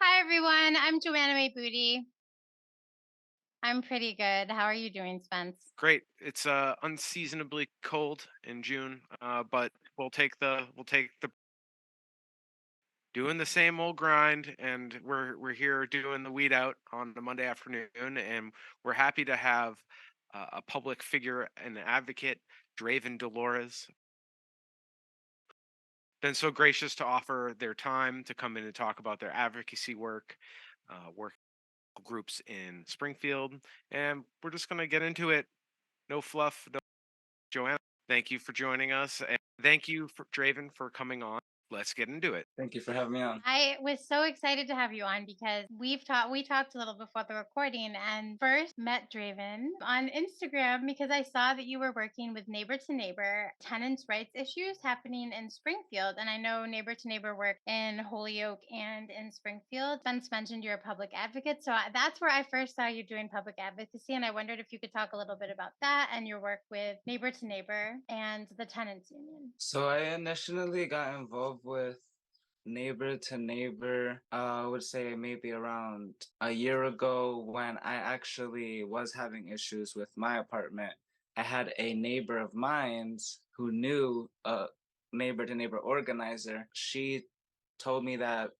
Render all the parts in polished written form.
Hi everyone, I'm Joanna May Booty. I'm pretty good. How are you doing, Spence? Great. It's unseasonably cold in June, but we'll take the doing the same old grind, and we're here doing the weed out on the Monday afternoon, and we're happy to have a public figure and advocate, Draven Dolores, been so gracious to offer their time to come in and talk about their advocacy work groups in Springfield, and we're just gonna get into it. No fluff, no. Joanna, thank you for joining us, and thank you for Draven for coming on. Let's get into it. Thank you for having me on. I was so excited to have you on because we talked a little before the recording and first met Draven on Instagram because I saw that you were working with Neighbor to Neighbor tenants' rights issues happening in Springfield. And I know Neighbor to Neighbor work in Holyoke and in Springfield. Spence mentioned you're a public advocate. So that's where I first saw you doing public advocacy. And I wondered if you could talk a little bit about that and your work with Neighbor to Neighbor and the tenants union. So I initially got involved with Neighbor to Neighbor, I would say maybe around a year ago when I actually was having issues with my apartment. I had a neighbor of mine who knew a Neighbor to Neighbor organizer. She told me that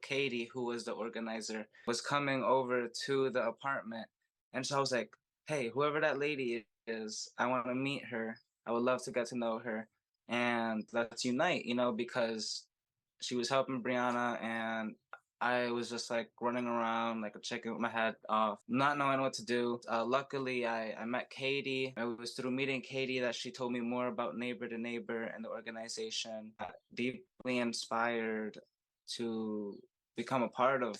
Katie, who was the organizer, was coming over to the apartment. And so I was like, hey, whoever that lady is, I want to meet her. I would love to get to know her and let's unite, because she was helping Brianna and I was just like running around like a chicken with my head off, not knowing what to do. Luckily, I met Katie. It was through meeting Katie that she told me more about Neighbor to Neighbor and the organization. Deeply inspired to become a part of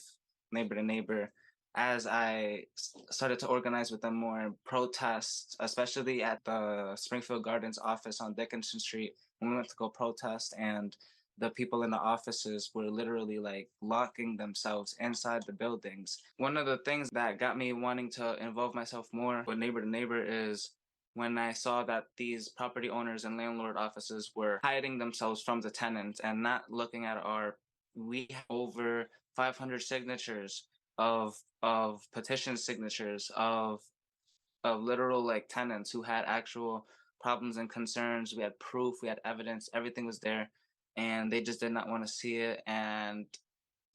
Neighbor to Neighbor as I started to organize with them more in protests, especially at the Springfield Gardens office on Dickinson Street. When we went to go protest, and the people in the offices were literally like locking themselves inside the buildings. One of the things that got me wanting to involve myself more with Neighbor to Neighbor is when I saw that these property owners and landlord offices were hiding themselves from the tenants and not looking at we have over 500 signatures of petition signatures of literal like tenants who had actual problems and concerns. We had proof, we had evidence, everything was there, and they just did not want to see it, and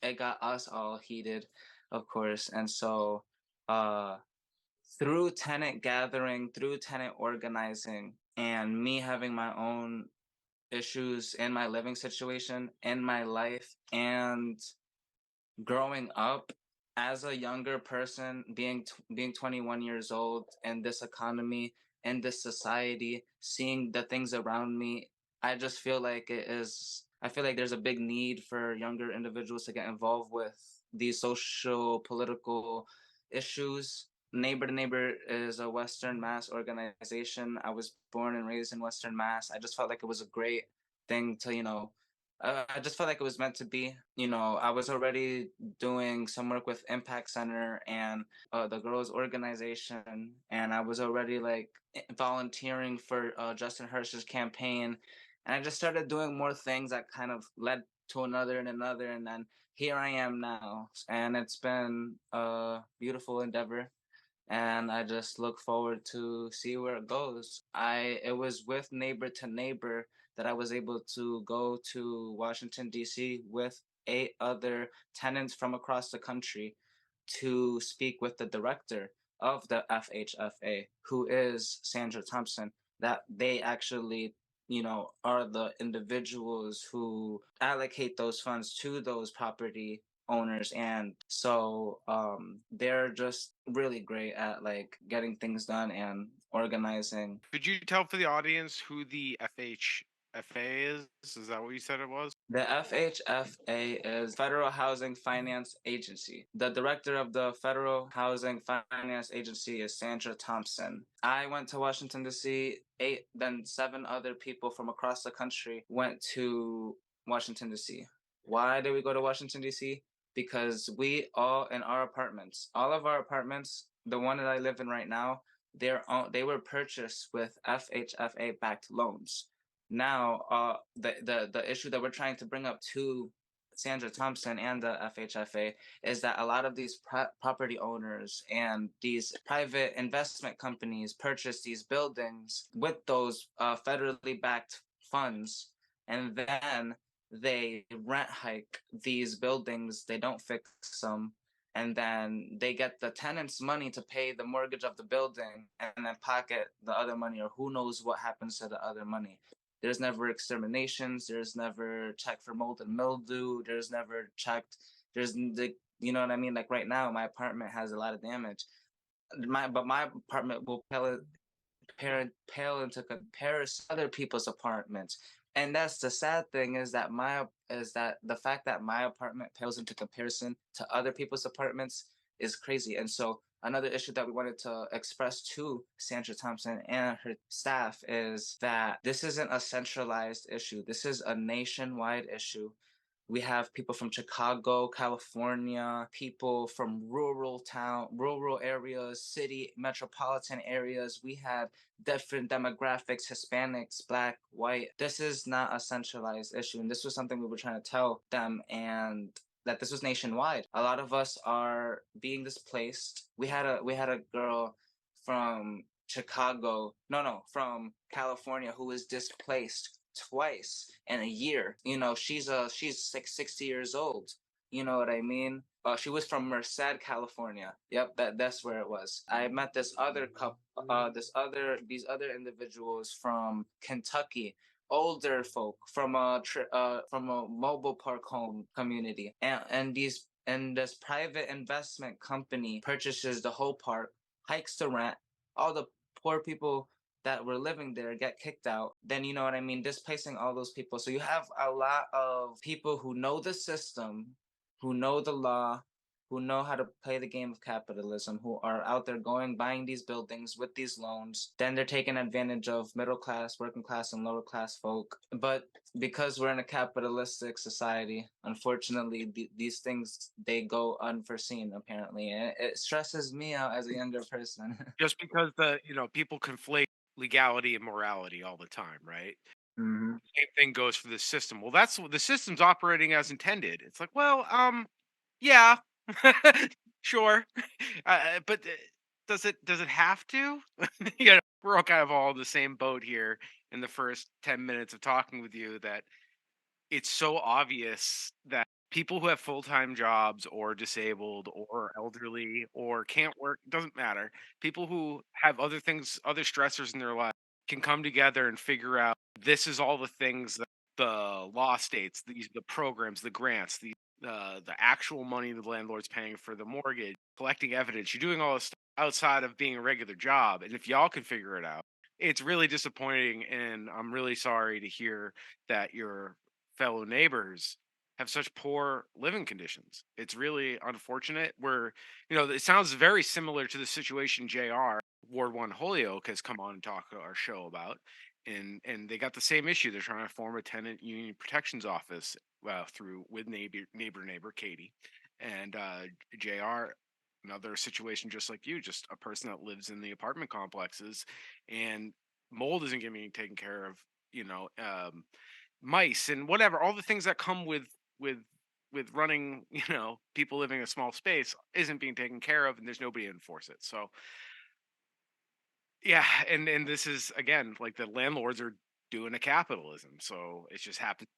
it got us all heated, of course. And so, uh, through tenant gathering, through tenant organizing, and me having my own issues in my living situation, in my life, and growing up as a younger person, being 21 years old in this economy, in this society, seeing the things around me, I just feel like I feel like there's a big need for younger individuals to get involved with these social political issues. Neighbor to Neighbor is a Western Mass organization. I was born and raised in Western Mass. I just felt like it was a great thing to, I just felt like it was meant to be. I was already doing some work with Impact Center and the girls' organization, and I was already like volunteering for Justin Hirsch's campaign, and I just started doing more things that kind of led to another and another, and then here I am now, and it's been a beautiful endeavor. And I just look forward to see where it goes. It was with Neighbor to Neighbor that I was able to go to Washington D.C. with 8 other tenants from across the country to speak with the director of the FHFA, who is Sandra Thompson. That they actually, are the individuals who allocate those funds to those property owners, and so they're just really great at like getting things done and organizing. Could you tell for the audience who the FHFA is? Is that what you said it was? The FHFA is Federal Housing Finance Agency. The director of the Federal Housing Finance Agency is Sandra Thompson. I went to Washington, D.C. 8, then 7 other people from across the country went to Washington, D.C. Why did we go to Washington, D.C.? Because we all in our apartments, all of our apartments, the one that I live in right now, they were purchased with FHFA backed loans. Now, the issue that we're trying to bring up to Sandra Thompson and the FHFA is that a lot of these property owners and these private investment companies purchase these buildings with those federally backed funds, and then they rent hike these buildings. They don't fix them, and then they get the tenants money to pay the mortgage of the building, and then pocket the other money, or who knows what happens to the other money. There's never exterminations. There's never checked for mold and mildew. There's never checked. You know what I mean? Like right now, my apartment has a lot of damage. But my apartment will pale into comparison to other people's apartments. And that's the sad thing, is that the fact that my apartment pales into comparison to other people's apartments is crazy. And so another issue that we wanted to express to Sandra Thompson and her staff is that this isn't a centralized issue. This is a nationwide issue. We have people from Chicago, California, people from rural areas, city, metropolitan areas. We had different demographics: Hispanics, Black, white. This is not a centralized issue. And this was something we were trying to tell them, and that this was nationwide. A lot of us are being displaced. We had a girl from from California, who was displaced twice in a year. She's 60 years old. You know what I mean? She was from Merced, California. Yep, that's where it was. I met this other couple, these other individuals from Kentucky, older folk from a mobile park home community, and this private investment company purchases the whole park, hikes the rent. All the poor people that were living there get kicked out. Then, you know what I mean, displacing all those people. So you have a lot of people who know the system, who know the law, who know how to play the game of capitalism, who are out there buying these buildings with these loans. Then they're taking advantage of middle class, working class, and lower class folk. But because we're in a capitalistic society, unfortunately, these things, they go unforeseen, apparently. And it stresses me out as a younger person. Just because people conflate legality and morality all the time, right? Mm-hmm. Same thing goes for the system. Well, that's what the system's operating as intended. It's like, well, yeah, sure, but does it have to? We're all in the same boat here. In the first 10 minutes of talking with you, that it's so obvious that people who have full-time jobs or disabled or elderly or can't work, doesn't matter. People who have other things, other stressors in their life, can come together and figure out this is all the things that the law states, the programs, the grants, the actual money the landlord's paying for the mortgage, collecting evidence. You're doing all this stuff outside of being a regular job. And if y'all can figure it out, it's really disappointing. And I'm really sorry to hear that your fellow neighbors have such poor living conditions. It's really unfortunate. It sounds very similar to the situation JR, Ward 1 Holyoke, has come on and talk to our show about. And they got the same issue. They're trying to form a tenant union protections office with neighbor Katie. And JR, another situation just like you, just a person that lives in the apartment complexes, and mold isn't getting taken care of. Mice and whatever, all the things that come with running, people living in a small space, isn't being taken care of, and there's nobody to enforce it. So yeah, and this is, again, like, the landlords are doing a capitalism. So it just happens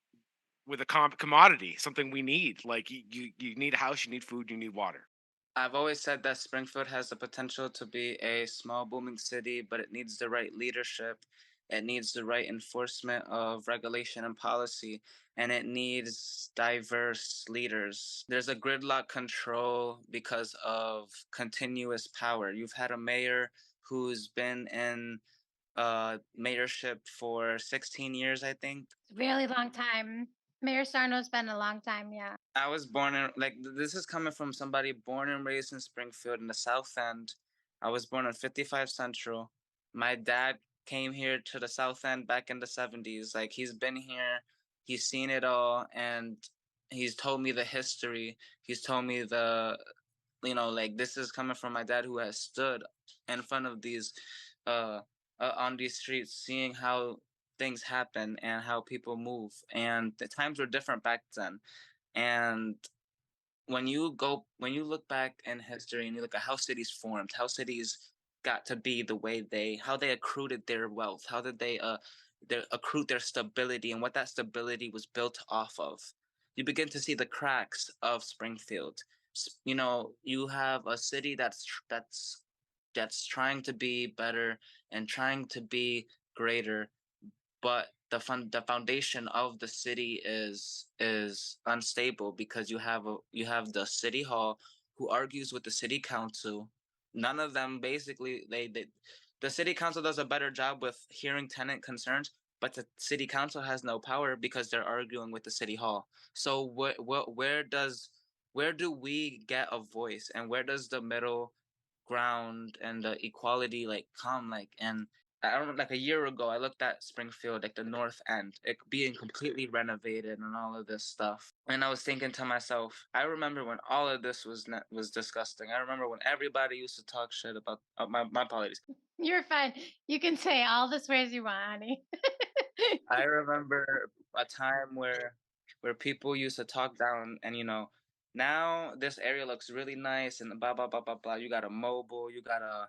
with a commodity, something we need. Like, you need a house, you need food, you need water. I've always said that Springfield has the potential to be a small, booming city, but it needs the right leadership. It needs the right enforcement of regulation and policy, and it needs diverse leaders. There's a gridlock control because of continuous power. You've had a mayor who's been in mayorship for 16 years, I think. Really long time. Mayor Sarno's been a long time, yeah. I was born in, this is coming from somebody born and raised in Springfield in the South End. I was born on 55 Central. My dad came here to the South End back in the 70s. Like, he's been here, he's seen it all, and he's told me the history. He's told me this is coming from my dad, who has stood in front of these, on these streets, seeing how things happen and how people move. And the times were different back then. And when you look back in history and you look at how cities formed, how cities got to be the way how they accrued their wealth, how did they accrued their stability, and what that stability was built off of, you begin to see the cracks of Springfield. You know, you have a city that's trying to be better and trying to be greater, but the foundation of the city is unstable because you have the city hall who argues with the city council. None of them basically they the city council does a better job with hearing tenant concerns, but the city council has no power because they're arguing with the city hall. So where do we get a voice, and where does the middle ground and the equality like come? Like, and I don't know, like a year ago, I looked at Springfield, like the North End, it being completely renovated and all of this stuff. And I was thinking to myself, I remember when all of this was disgusting. I remember when everybody used to talk shit about my apologies. You're fine. You can say all the swears you want, honey. I remember a time where people used to talk down, and now this area looks really nice and blah blah blah blah blah. You got a mobile, you got a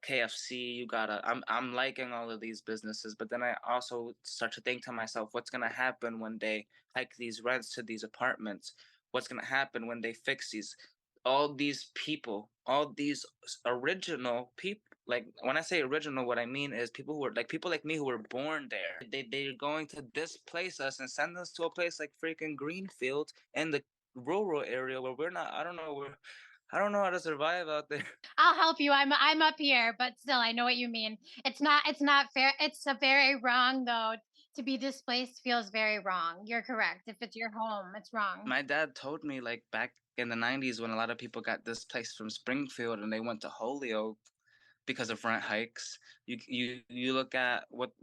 KFC, you got a. I'm liking all of these businesses, but then I also start to think to myself, what's gonna happen when they hike these rents to these apartments? What's gonna happen when they fix these? All these people, all these original people. Like, when I say original, what I mean is people who are like people like me who were born there. They're going to displace us and send us to a place like freaking Greenfield in the rural area where we're not. I don't know how to survive out there. I'll help you. I'm up here, but still, I know what you mean. It's not fair. It's a very wrong though. To be displaced feels very wrong. You're correct. If it's your home, it's wrong. My dad told me, like, back in the 90s when a lot of people got displaced from Springfield and they went to Holyoke because of rent hikes. You look at what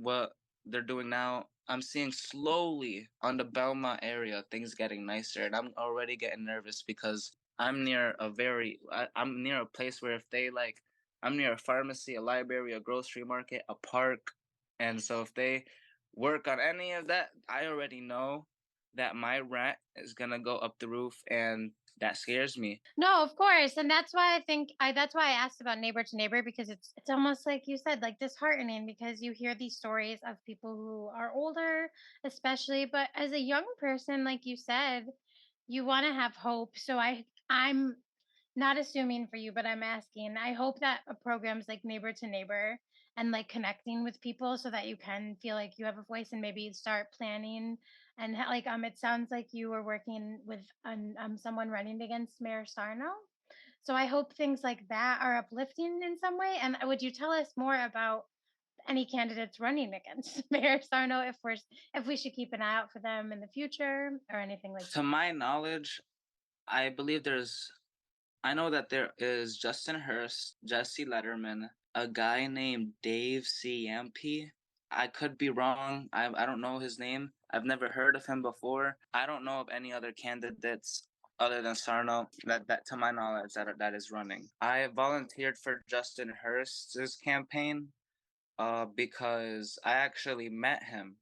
they're doing now. I'm seeing slowly on the Belmont area things getting nicer, and I'm already getting nervous because I'm near a place where if they like I'm near a pharmacy, a library, a grocery market, a park, and so if they work on any of that, I already know that my rent is gonna go up the roof, and that scares me. No, of course, and that's why that's why I asked about neighbor to neighbor, because it's almost like you said, like disheartening, because you hear these stories of people who are older, especially, but as a young person, like you said, you want to have hope. So I'm not assuming for you, but I'm asking. I hope that programs like neighbor to neighbor and like connecting with people so that you can feel like you have a voice and maybe start planning and like it sounds like you were working with someone running against Mayor Sarno. So I hope things like that are uplifting in some way. And would you tell us more about any candidates running against Mayor Sarno, if we should keep an eye out for them in the future or anything like To that? my knowledge, I believe I know that there is Justin Hurst, Jesse Letterman, a guy named Dave CMP. I could be wrong. I don't know his name. I've never heard of him before. I don't know of any other candidates other than Sarno that to my knowledge that is running. I volunteered for Justin Hurst's campaign because I actually met him.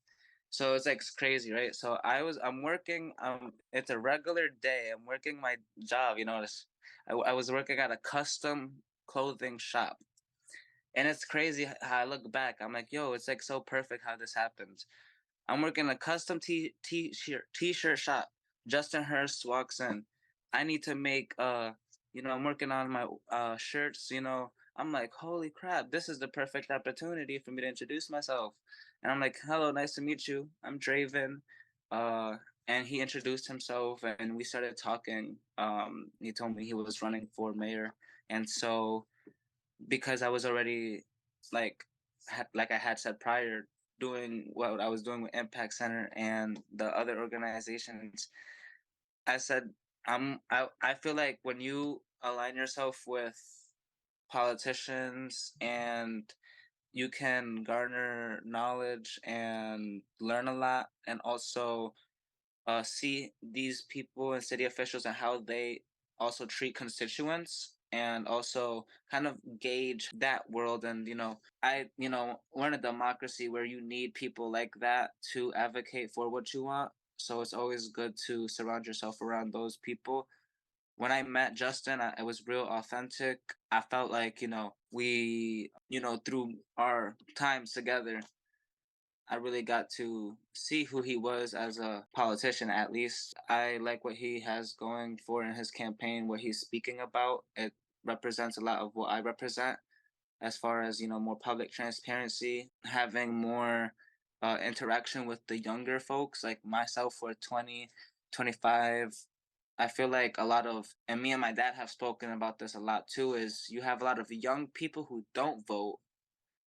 So it's like crazy, right? So I'm working. It's a regular day. I'm working my job. I was working at a custom clothing shop, and it's crazy how I look back. I'm like, yo, it's like so perfect how this happens. I'm working a custom t-shirt shop. Justin Hurst walks in. I need to make I'm working on my shirts. I'm like, holy crap, this is the perfect opportunity for me to introduce myself. And I'm like, hello, nice to meet you. I'm Draven. Uh, and he introduced himself, and we started talking. He told me he was running for mayor, and so because I was already like like I had said prior, doing what I was doing with Impact Center and the other organizations, I said I feel like when you align yourself with politicians and you can garner knowledge and learn a lot, and also see these people and city officials and how they also treat constituents, and also kind of gauge that world. And we're in a democracy where you need people like that to advocate for what you want. So it's always good to surround yourself around those people. When I met Justin, it was real authentic. I felt like, through our times together, I really got to see who he was as a politician, at least. I like what he has going for in his campaign, what he's speaking about. It represents a lot of what I represent as far as, more public transparency, having more interaction with the younger folks like myself for 20, 25. I feel like a lot of, and me and my dad have spoken about this a lot too, is you have a lot of young people who don't vote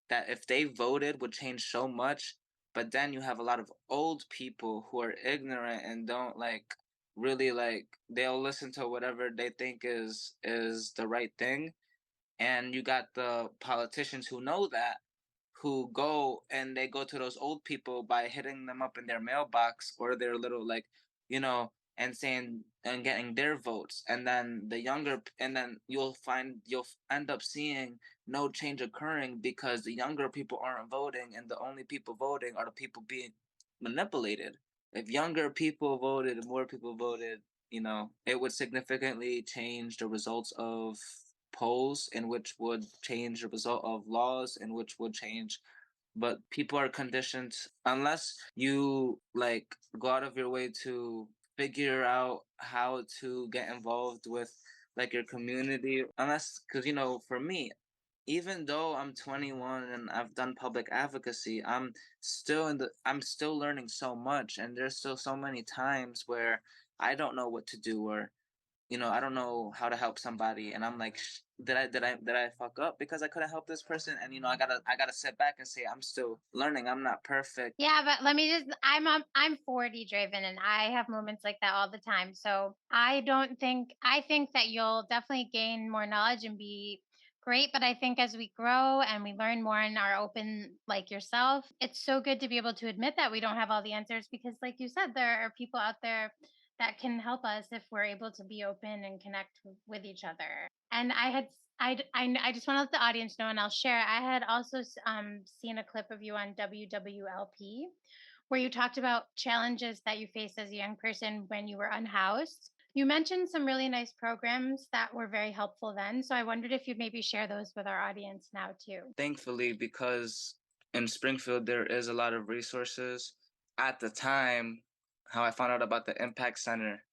that if they voted would change so much. But then you have a lot of old people who are ignorant and don't really they'll listen to whatever they think is the right thing. And you got the politicians who know that, who go and they go to those old people by hitting them up in their mailbox or their little you know and saying and getting their votes. And then and then you'll end up seeing no change occurring because the younger people aren't voting, and the only people voting are the people being manipulated. If younger people voted and more people voted, it would significantly change the results of polls, in which would change the result of laws, in which would change. But people are conditioned, unless you go out of your way to figure out how to get involved with your community. Unless, because for me, even though I'm 21 and I've done public advocacy, I'm still learning so much, and there's still so many times where I don't know what to do, or I don't know how to help somebody, and I'm like, did I fuck up because I couldn't help this person? And I gotta sit back and say I'm still learning. I'm not perfect. Yeah, but let me just I'm 40 Draven, and I have moments like that all the time. So I think that you'll definitely gain more knowledge and be great, but I think as we grow and we learn more and are open like yourself, it's so good to be able to admit that we don't have all the answers, because like you said, there are people out there that can help us if we're able to be open and connect with each other. And I just want to let the audience know, and I'll share. I had also seen a clip of you on WWLP where you talked about challenges that you faced as a young person when you were unhoused. You mentioned some really nice programs that were very helpful then. So I wondered if you'd maybe share those with our audience now too. Thankfully, because in Springfield there is a lot of resources. At the time, how I found out about the Impact Center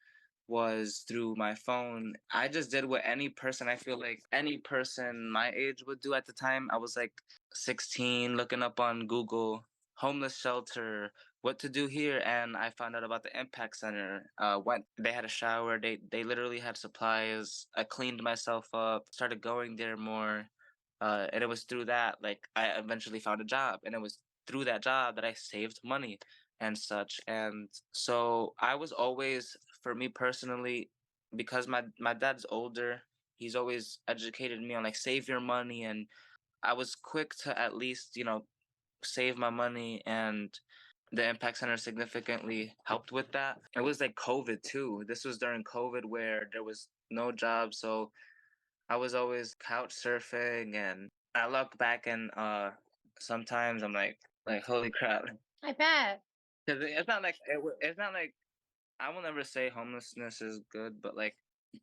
was through my phone. I just did what any person, I feel like any person my age would do at the time. I was like 16, looking up on Google, homeless shelter, what to do here, and I found out about the Impact Center. Went, they had a shower, they literally had supplies. I cleaned myself up, started going there more. And it was through that, I eventually found a job, and it was through that job that I saved money and such. And so I was always, for me personally, because my dad's older, he's always educated me on save your money, and I was quick to at least save my money. And the Impact Center significantly helped with that. It was like COVID too. This was during COVID where there was no job, so I was always couch surfing. And I look back and sometimes I'm like holy crap. I bet. Cause it's not like I will never say homelessness is good, but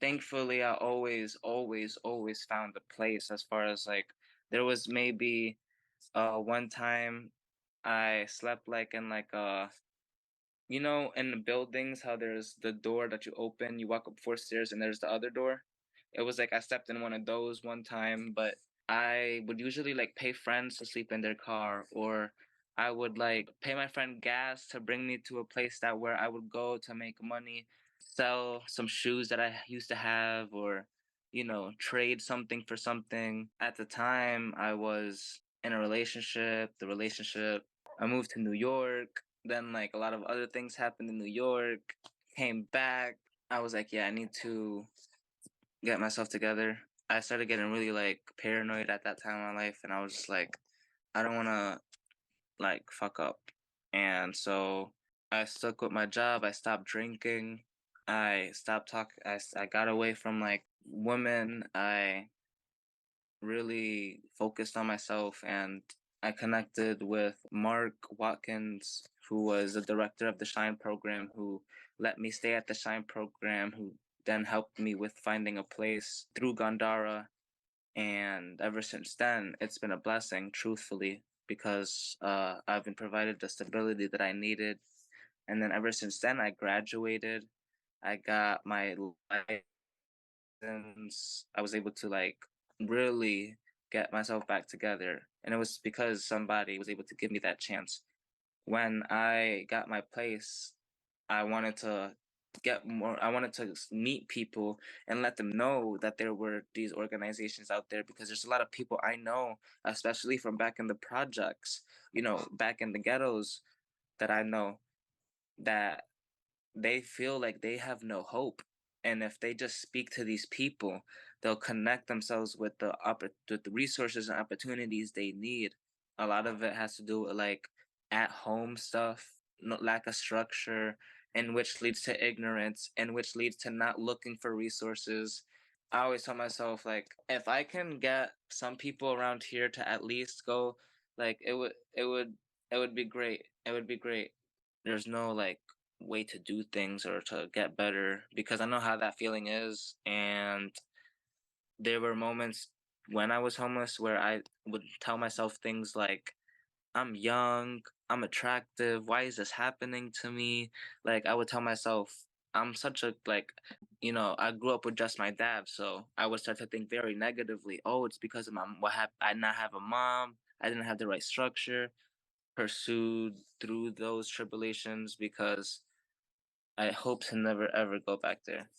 thankfully I always found a place. As far as there was maybe one time I slept in in the buildings, how there's the door that you open, you walk up 4 stairs and there's the other door. It was I stepped in one of those one time. But I would usually pay friends to sleep in their car, or I would pay my friend gas to bring me to a place that where I would go to make money, sell some shoes that I used to have, or trade something for something. At the time, I was in a relationship. I moved to New York. Then a lot of other things happened in New York. Came back. I was like, yeah, I need to get myself together. I started getting really paranoid at that time in my life, and I was just I don't want to fuck up. And so I stuck with my job. I stopped drinking. I stopped talking. I got away from women. I really focused on myself, and I connected with Mark Watkins, who was the director of the Shine program, who let me stay at the Shine program, who then helped me with finding a place through Gandara. And ever since then, it's been a blessing, truthfully, because I've been provided the stability that I needed. And then ever since then, I graduated. I got my license. I was able to like really get myself back together. And it was because somebody was able to give me that chance. When I got my place, I wanted to I wanted to meet people and let them know that there were these organizations out there, because there's a lot of people I know, especially from back in the projects, back in the ghettos, that I know, that they feel like they have no hope. And if they just speak to these people, they'll connect themselves with with the resources and opportunities they need. A lot of it has to do with like at home stuff, no, lack of structure, and which leads to ignorance, and which leads to not looking for resources. I always tell myself, like, if I can get some people around here to at least go, like, it would be great. It would be great. There's no like way to do things or to get better, because I know how that feeling is. And there were moments when I was homeless where I would tell myself things like, I'm young, I'm attractive, why is this happening to me? Like, I would tell myself, I'm such a, like, I grew up with just my dad, so I would start to think very negatively. Oh, it's because of what happened. I did not have a mom, I didn't have the right structure. Pursued through those tribulations, because I hope to never ever go back there.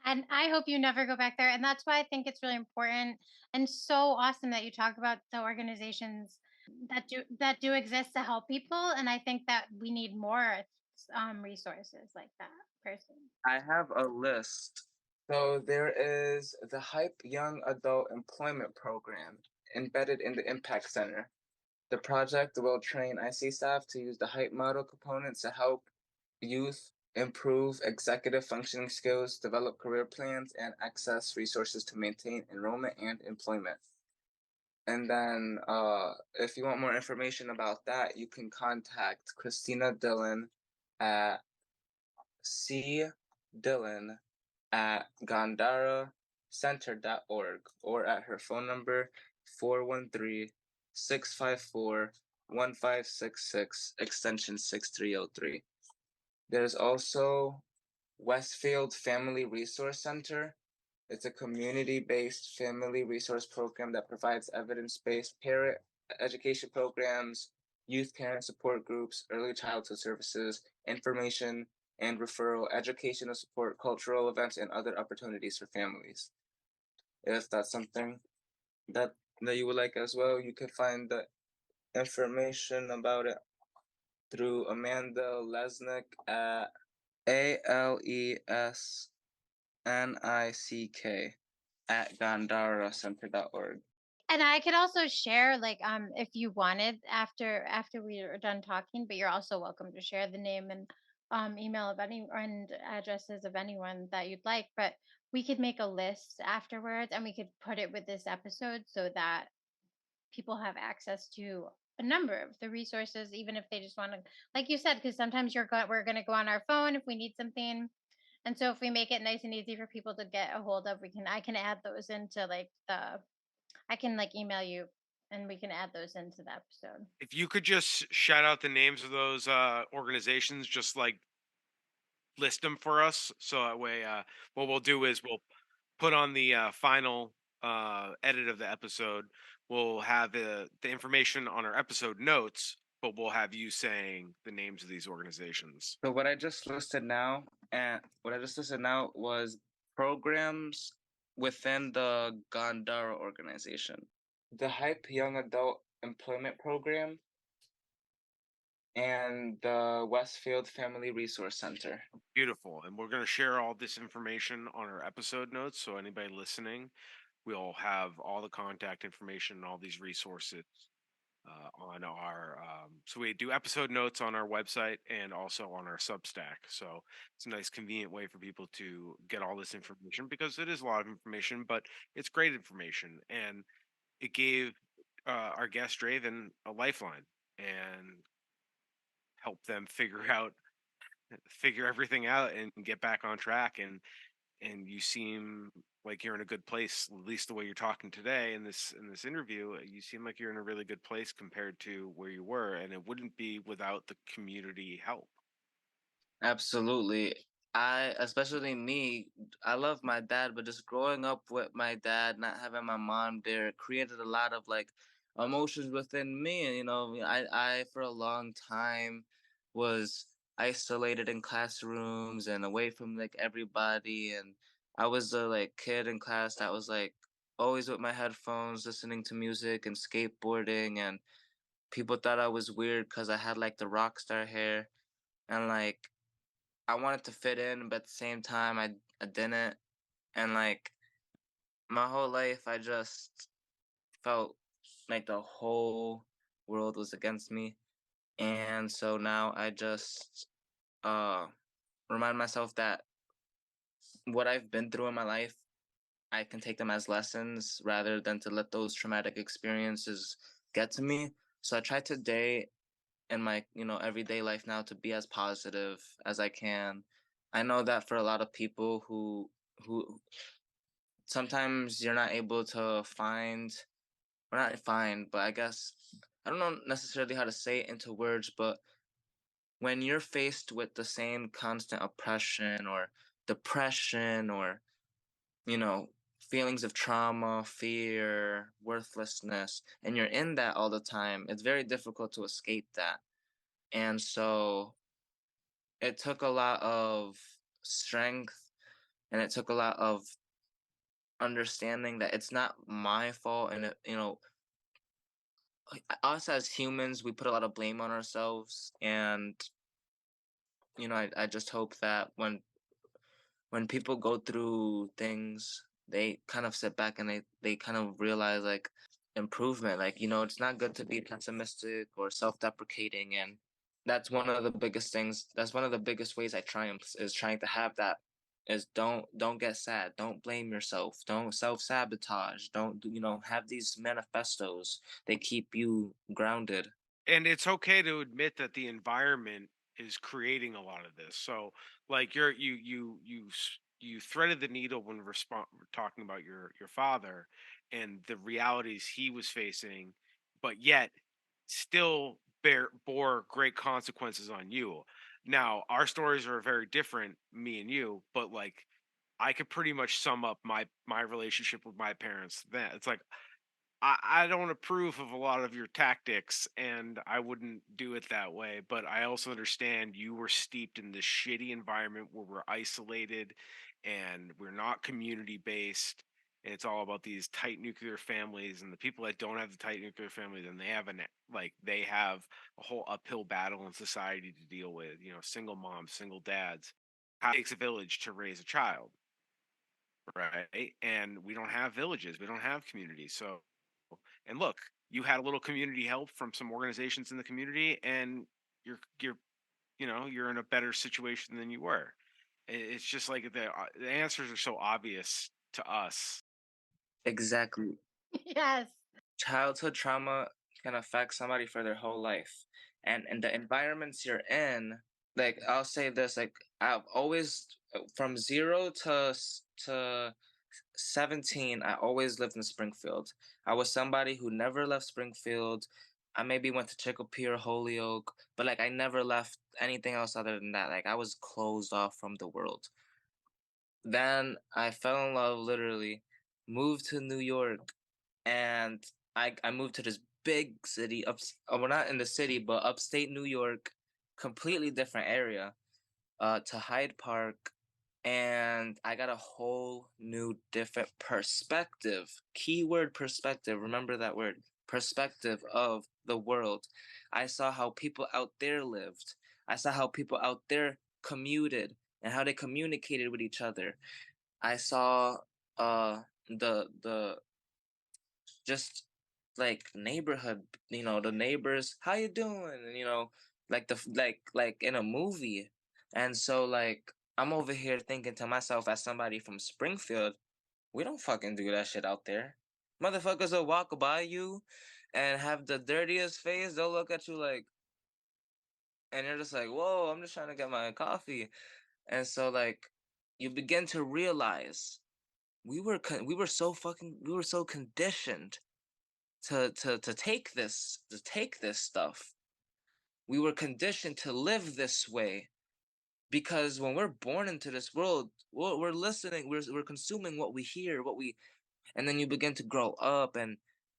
And I hope you never go back there. And that's why I think it's really important and so awesome that you talk about the organizations that do exist to help people. And I think that we need more resources like that person. I have a list. So there is the Hype Young Adult Employment Program embedded in the Impact Center. The project will train IC staff to use the Hype model components to help youth improve executive functioning skills, develop career plans, and access resources to maintain enrollment and employment. And then, if you want more information about that, you can contact Christina Dillon at cdillon@gandaracenter.org, or at her phone number 413-654-1566, extension 6303. There's also Westfield Family Resource Center. It's a community-based family resource program that provides evidence-based parent education programs, youth parent support groups, early childhood services, information and referral, educational support, cultural events, and other opportunities for families. If that's something that you would like as well, you can find the information about it through Amanda Lesnick at ALESNICK@gandaracenter.org. And I could also share, like, if you wanted, after we are done talking, but you're also welcome to share the name and email of any and addresses of anyone that you'd like. But we could make a list afterwards, and we could put it with this episode so that people have access to a number of the resources, even if they just want to, like you said, because sometimes we're going to go on our phone if we need something. And so if we make it nice and easy for people to get a hold of, I can add those into like I can like email you and we can add those into the episode. If you could just shout out the names of those organizations, just like list them for us, so that way, what we'll do is we'll put on the final edit of the episode. We'll have the information on our episode notes, but we'll have you saying the names of these organizations. So what I just listed now, was programs within the Gandara organization. The Hype Young Adult Employment Program and the Westfield Family Resource Center. Beautiful. And we're going to share all this information on our episode notes. So anybody listening, we'll have all the contact information and all these resources on our. So we do episode notes on our website and also on our Substack. So it's a nice, convenient way for people to get all this information, because it is a lot of information, but it's great information. And it gave our guest Draven a lifeline and help them figure everything out and get back on track. And you seem like you're in a good place, at least the way you're talking today in this interview. You seem like you're in a really good place compared to where you were, and it wouldn't be without the community help. Absolutely. Especially me, I love my dad, but just growing up with my dad, not having my mom there, created a lot of like emotions within me. And, I for a long time was isolated in classrooms and away from like everybody. And I was the like kid in class that was like always with my headphones, listening to music and skateboarding. And people thought I was weird because I had like the rock star hair. And like I wanted to fit in, but at the same time, I didn't. And like my whole life, I just felt like the whole world was against me. And so now I just uh remind myself that what I've been through in my life, I can take them as lessons rather than to let those traumatic experiences get to me. So I try today in my everyday life now to be as positive as I can. I know that for a lot of people who sometimes you're not able to find, or not find, but I guess I don't know necessarily how to say it into words, but when you're faced with the same constant oppression or depression or you know feelings of trauma, fear, worthlessness, and you're in that all the time, it's very difficult to escape that. And so it took a lot of strength, and it took a lot of understanding that it's not my fault. And like, us as humans, we put a lot of blame on ourselves. And I just hope that when people go through things, they kind of sit back and they kind of realize like improvement. Like, it's not good to be pessimistic or self-deprecating. And that's one of the biggest things. That's one of the biggest ways I triumph, is trying to have that, is don't get sad, don't blame yourself, don't self-sabotage, don't have these manifestos. They keep you grounded. And it's okay to admit that the environment is creating a lot of this. So, like you threaded the needle when talking about your father and the realities he was facing, but yet still bore great consequences on you. Now, our stories are very different, me and you, but like I could pretty much sum up my relationship with my parents. Then it's like I don't approve of a lot of your tactics, and I wouldn't do it that way. But I also understand you were steeped in this shitty environment where we're isolated and we're not community based. And it's all about these tight nuclear families, and the people that don't have the tight nuclear families, and they have a whole uphill battle in society to deal with. Single moms, single dads. How it takes a village to raise a child, right? And we don't have villages, we don't have communities. So, and look, you had a little community help from some organizations in the community, and you're you're in a better situation than you were. It's just like the answers are so obvious to us. Exactly. Yes. Childhood trauma can affect somebody for their whole life. And the environments you're in, like I'll say this, like I've always from 0 to 17, I always lived in Springfield. I was somebody who never left Springfield. I maybe went to Chicopee or Holyoke, but like I never left anything else other than that. Like I was closed off from the world. Then I fell in love, literally, moved to New York, and I moved to this big city, well, not in the city, but upstate New York, completely different area, to Hyde Park. And I got a whole new different perspective. Keyword perspective. Remember that word. Perspective of the world. I saw how people out there lived. I saw how people out there commuted and how they communicated with each other. I saw the just like neighborhood, the neighbors, how you doing? And, like like in a movie. And so like I'm over here thinking to myself, as somebody from Springfield, we don't fucking do that shit out there. Motherfuckers will walk by you and have the dirtiest face, they'll look at you like, and you're just like, whoa, I'm just trying to get my coffee. And so like you begin to realize we were so conditioned to take this stuff. We were conditioned to live this way because when we're born into this world, we're listening, we're consuming what we hear, and then you begin to grow up. And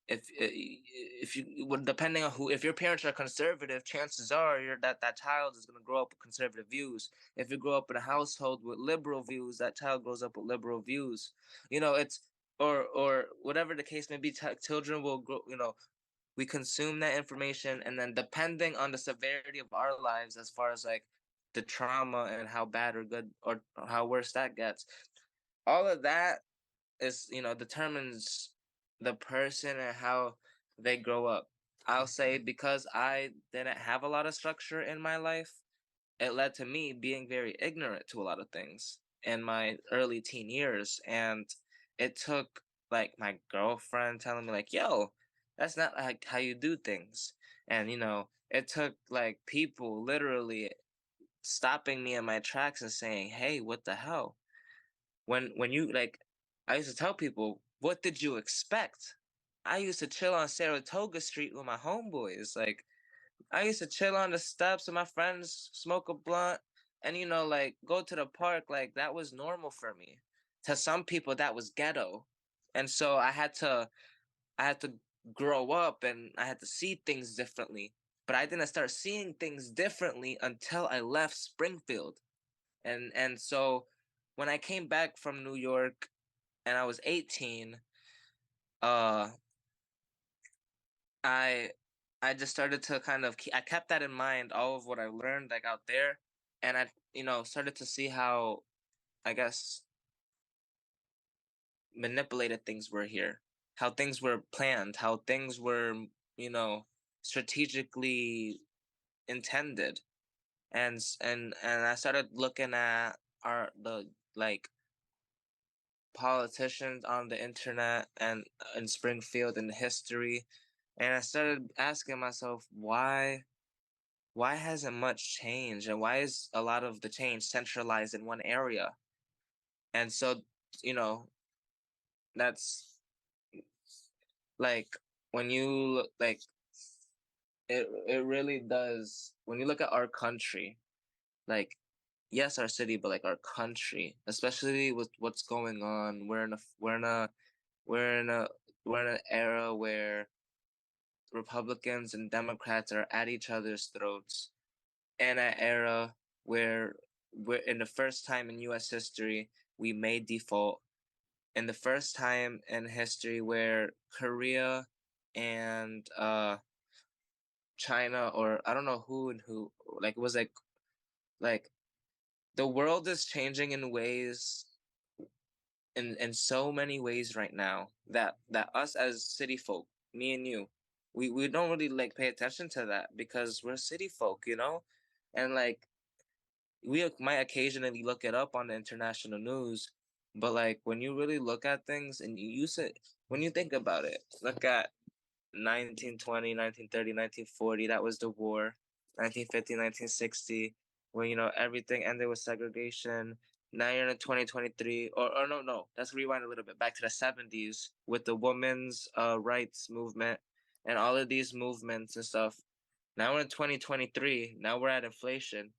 if you well, depending on who, if your parents are conservative, chances are that child is going to grow up with conservative views. If you grow up in a household with liberal views, that child grows up with liberal views. It's or whatever the case may be. Children will grow. We consume that information, and then depending on the severity of our lives, as far as like the trauma and how bad or good or how worse that gets, all of that is determines the person and how they grow up. I'll say because I didn't have a lot of structure in my life, it led to me being very ignorant to a lot of things in my early teen years. And it took like my girlfriend telling me like, yo, that's not like how you do things. And it took like people literally stopping me in my tracks and saying, hey, what the hell? When you like, I used to tell people, what did you expect? I used to chill on Saratoga Street with my homeboys. Like, I used to chill on the steps with my friends, smoke a blunt, and like go to the park. Like that was normal for me. To some people, that was ghetto, and so I had to grow up, and I had to see things differently. But I didn't start seeing things differently until I left Springfield, and so when I came back from New York and I was 18, uh, I I just started to kind of I kept that in mind, all of what I learned like out there, and I started to see how, I guess, manipulated things were here, how things were planned, how things were you know strategically intended. And I started looking at our the like politicians on the internet and in Springfield and history, and I started asking myself, why hasn't much changed, and why is a lot of the change centralized in one area? And so, you know, that's like when you like it really does when you look at our country, like yes, our city, but like our country, especially with what's going on. We're in a we're in an era where Republicans and Democrats are at each other's throats, in an era where we're in the first time in US history we may default, in the first time in history where Korea and China, or I don't know who and who, like it was like the world is changing in ways, in so many ways right now, that us as city folk, me and you, we don't really like pay attention to that because we're city folk, and like we might occasionally look it up on the international news, but like when you really look at things and you use it, when you think about it, look at 1920, 1930, 1940, that was the war. 1950, 1960, when everything ended with segregation. Now you're in 2023, or no, no, let's rewind a little bit back to the 70s with the women's rights movement and all of these movements and stuff. Now we're in 2023. Now we're at inflation.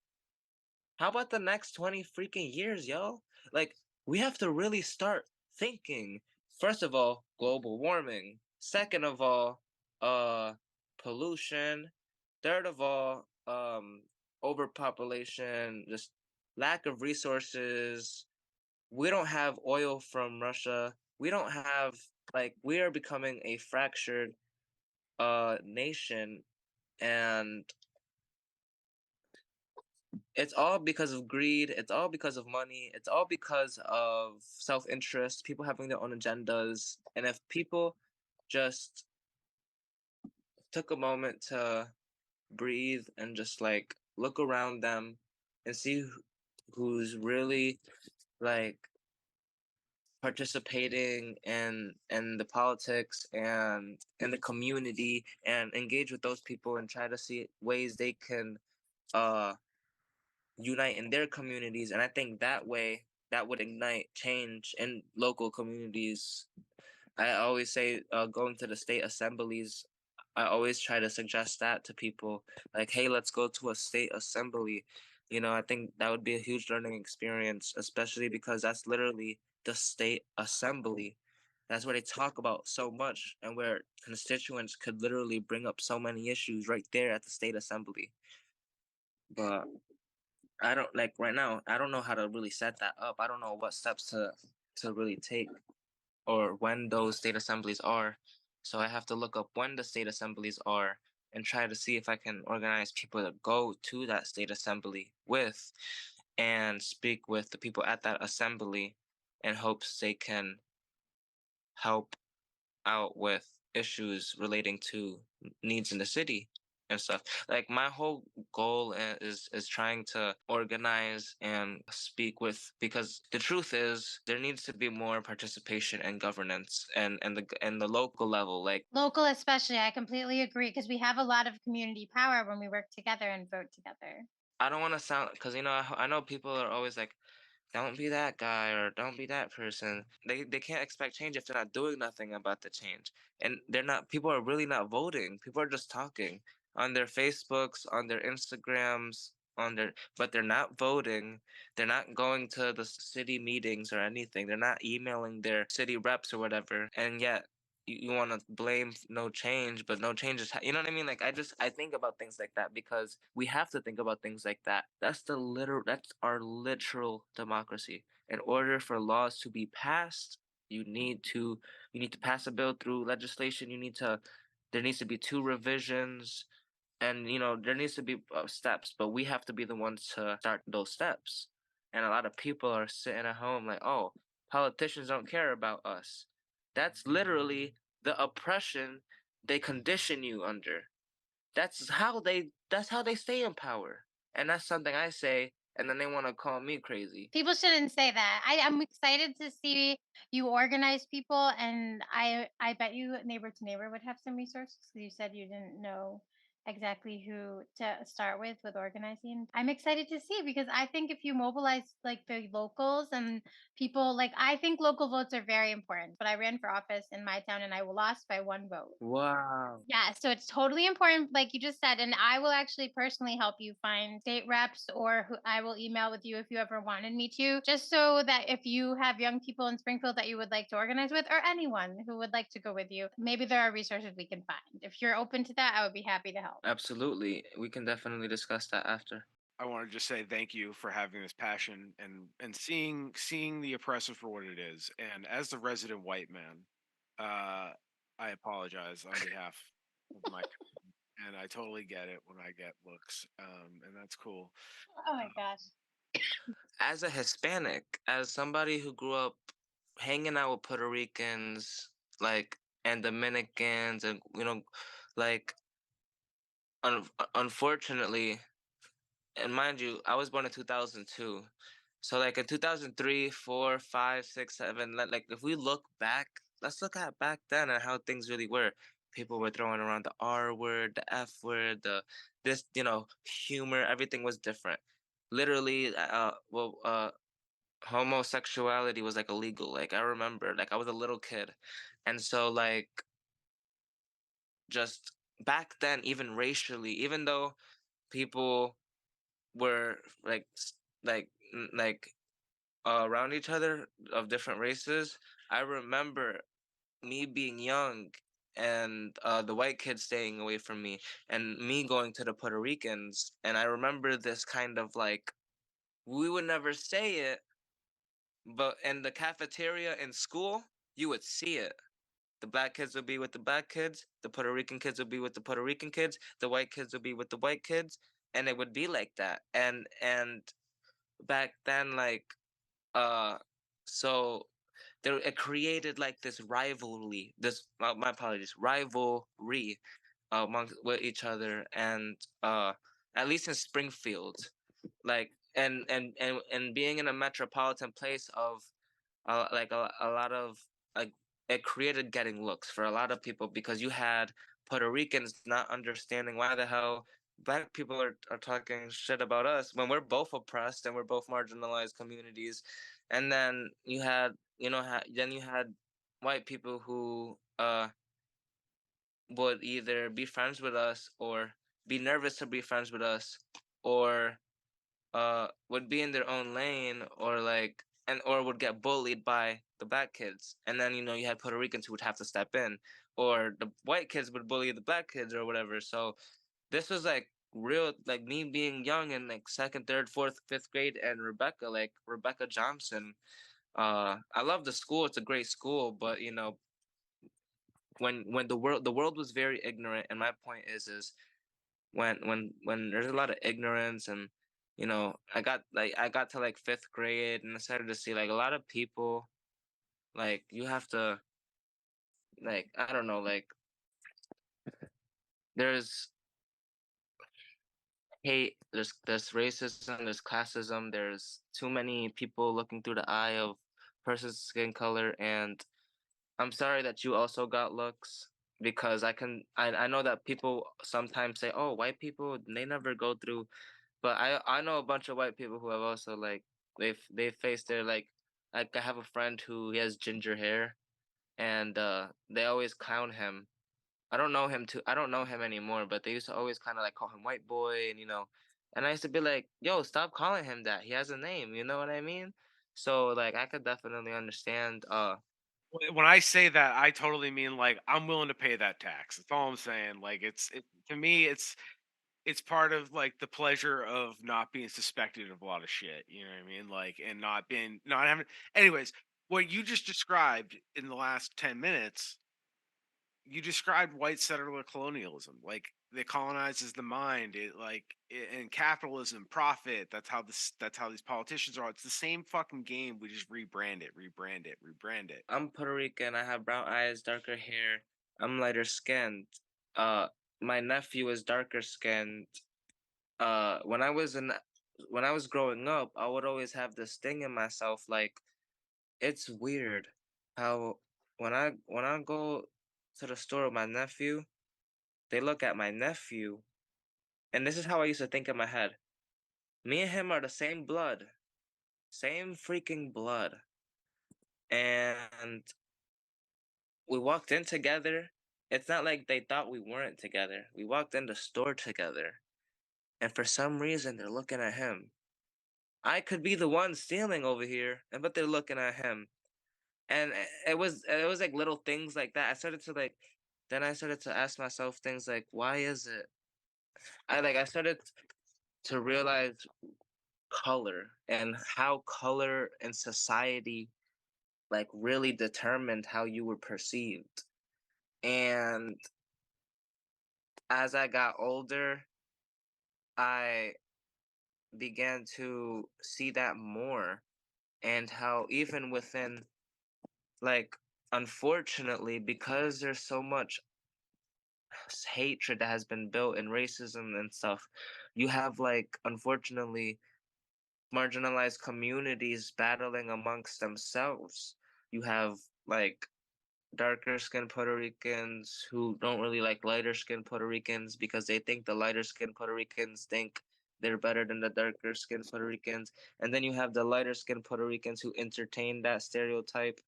How about the next 20 freaking years, yo? Like, we have to really start thinking. First of all, global warming. Second of all, uh, pollution. Third of all, overpopulation, just lack of resources. We don't have oil from Russia. We don't have, like, we are becoming a fractured nation, and it's all because of greed. It's all because of money. It's all because of self-interest, people having their own agendas. And if people just took a moment to breathe and just like look around them and see who's really like participating in the politics and in the community, and engage with those people and try to see ways they can uh unite in their communities. And I think that way that would ignite change in local communities. I always say, going to the state assemblies, I always try to suggest that to people, like, hey, let's go to a state assembly. I think that would be a huge learning experience, especially because that's literally the state assembly. That's where they talk about so much, and where constituents could literally bring up so many issues right there at the state assembly. But I don't, like, right now, I don't know how to really set that up. I don't know what steps to really take, or when those state assemblies are. So I have to look up when the state assemblies are and try to see if I can organize people to go to that state assembly with, and speak with the people at that assembly in hopes they can help out with issues relating to needs in the city and stuff. Like, my whole goal is trying to organize and speak with, because the truth is there needs to be more participation and governance, and the local level. Like, Local, especially, I completely agree because we have a lot of community power when we work together and vote together. I don't want to sound, because I know people are always like, don't be that guy or don't be that person. They can't expect change if they're not doing nothing about the change. And they're not people are really not voting. People are just talking on their Facebooks, on their Instagrams, but they're not voting. They're not going to the city meetings or anything. They're not emailing their city reps or whatever. And yet you want to blame no change, but no change is, you know what I mean? Like, I think about things like that because we have to think about things like that. That's our literal democracy. In order for laws to be passed, you need to pass a bill through legislation. There needs to be two revisions, and there needs to be steps, but we have to be the ones to start those steps. And a lot of people are sitting at home like, oh, politicians don't care about us. That's literally the oppression they condition you under. That's how they stay in power. And that's something I say, and then they want to call me crazy. People shouldn't say that. I'm excited to see you organize people, and I bet you neighbor to neighbor would have some resources. You said you didn't know exactly who to start with organizing. I'm excited to see because I think if you mobilize like the locals and people, like, I think local votes are very important. But I ran for office in my town and I lost by 1 vote. Wow. Yeah, so it's totally important, like you just said, and I will actually personally help you find state reps, or who I will email with you if you ever wanted me to, just so that if you have young people in Springfield that you would like to organize with, or anyone who would like to go with you, maybe there are resources we can find. If you're open to that, I would be happy to help. Absolutely. We can definitely discuss that after. I want to just say thank you for having this passion and seeing the oppressor for what it is. And as the resident white man, I apologize on behalf of my and I totally get it when I get looks, and that's cool. Oh my gosh. As a Hispanic, as somebody who grew up hanging out with Puerto Ricans, like, and Dominicans, and like, unfortunately, and mind you, I was born in 2002. So, like, in 2003, 4, 5, 6, 7, like, if we look back, let's look at back then and how things really were. People were throwing around the R word, the F word, this, humor. Everything was different. Literally, homosexuality was like illegal. Like, I remember, like, I was a little kid, and so, like, just back then, even racially, even though people were like around each other of different races, I remember me being young, and the white kids staying away from me, and me going to the Puerto Ricans. And I remember this kind of, like, we would never say it, but in the cafeteria in school, you would see it. The black kids would be with the black kids, the Puerto Rican kids would be with the Puerto Rican kids, the white kids would be with the white kids, and it would be like that. And back then, like, uh so there, it created like this rivalry, my apologies, rivalry among with each other. And at least in Springfield, like, and being in a metropolitan place of a lot of like it created getting looks for a lot of people because you had Puerto Ricans not understanding why the hell black people are talking shit about us when we're both oppressed and we're both marginalized communities. And then you had, then you had white people who would either be friends with us or be nervous to be friends with us, or would be in their own lane, or like, and or would get bullied by the black kids. And then you had Puerto Ricans who would have to step in, or the white kids would bully the black kids or whatever. So this was like real, like me being young in like second, third, fourth, fifth grade, and Rebecca Johnson. I love the school, it's a great school, but when the world was very ignorant. And my point is when there's a lot of ignorance, and I got to like fifth grade, and I started to see like a lot of people, like you have to, like, I don't know, like there's hate, there's racism, there's classism, there's too many people looking through the eye of person's skin color. And I'm sorry that you also got looks, because I know that people sometimes say, oh, white people, they never go through. But I know a bunch of white people who have also, like, they faced their, like I have a friend who he has ginger hair, and they always clown him. I don't know him anymore, but they used to always kind of like call him white boy, and I used to be like, yo, stop calling him that. He has a name, you know what I mean? So like I could definitely understand. When I say that, I totally mean like I'm willing to pay that tax. That's all I'm saying. Like to me, it's part of like the pleasure of not being suspected of a lot of shit. You know what I mean? Like, and not having. Anyways, what you just described in the last 10 minutes, you described white settler colonialism. Like, it colonizes the mind. And capitalism, profit. That's how these politicians are. It's the same fucking game. We just rebrand it, rebrand it, rebrand it. I'm Puerto Rican. I have brown eyes, darker hair. I'm lighter skinned. Uh, my nephew is darker skinned. When I was growing up, I would always have this thing in myself, like, it's weird how when I go to the store with my nephew, they look at my nephew, and this is how I used to think in my head. Me and him are the same blood, same freaking blood. And we walked in together. It's not like they thought we weren't together. We walked in the store together, and for some reason they're looking at him. I could be the one stealing over here, but they're looking at him. And it was like little things like that. I started to ask myself things like, why is it? I started to realize color, and how color in society like really determined how you were perceived. And as I got older, I began to see that more, and how even within, like, unfortunately, because there's so much hatred that has been built in racism and stuff, you have, like, unfortunately, marginalized communities battling amongst themselves. You have, like, darker skinned Puerto Ricans who don't really like lighter skinned Puerto Ricans because they think the lighter skinned Puerto Ricans think they're better than the darker skinned Puerto Ricans. And then you have the lighter skinned Puerto Ricans who entertain that stereotype.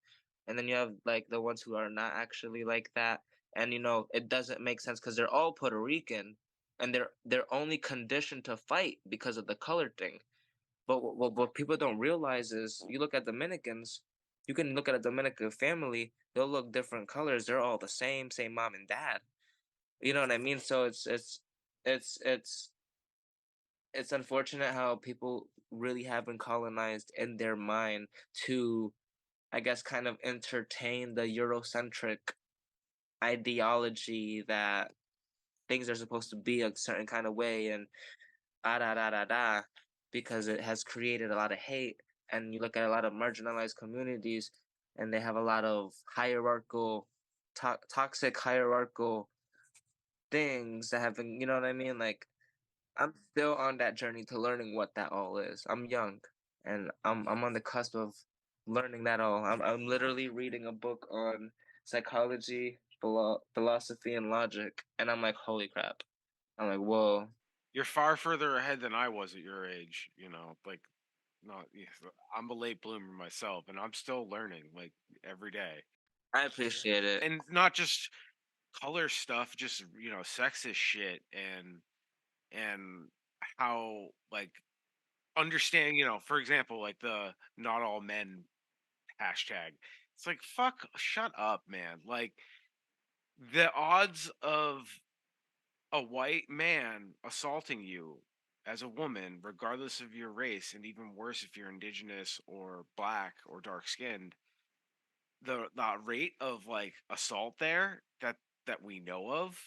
And then you have like the ones who are not actually like that. And it doesn't make sense because they're all Puerto Rican, and they're only conditioned to fight because of the color thing. But what people don't realize is, you look at Dominicans, you can look at a Dominican family, they'll look different colors. They're all the same mom and dad. You know what I mean? So it's it's it's unfortunate how people really have been colonized in their mind to, I guess, kind of entertain the Eurocentric ideology that things are supposed to be a certain kind of way, and da da da da, because it has created a lot of hate. And you look at a lot of marginalized communities, and they have a lot of hierarchical, toxic hierarchical things that have been, you know what I mean? Like, I'm still on that journey to learning what that all is. I'm young, and I'm on the cusp of learning that all. I'm literally reading a book on psychology, philosophy, and logic, and I'm like, holy crap! I'm like, whoa. You're far further ahead than I was at your age. Like not. Yeah, I'm a late bloomer myself, and I'm still learning like every day, I appreciate it. and not just color stuff, just sexist shit and how like understand for example like the not all men hashtag. It's like fuck, shut up, man. Like the odds of a white man assaulting you as a woman, regardless of your race, and even worse if you're indigenous or black or dark skinned, the rate of like assault there that we know of,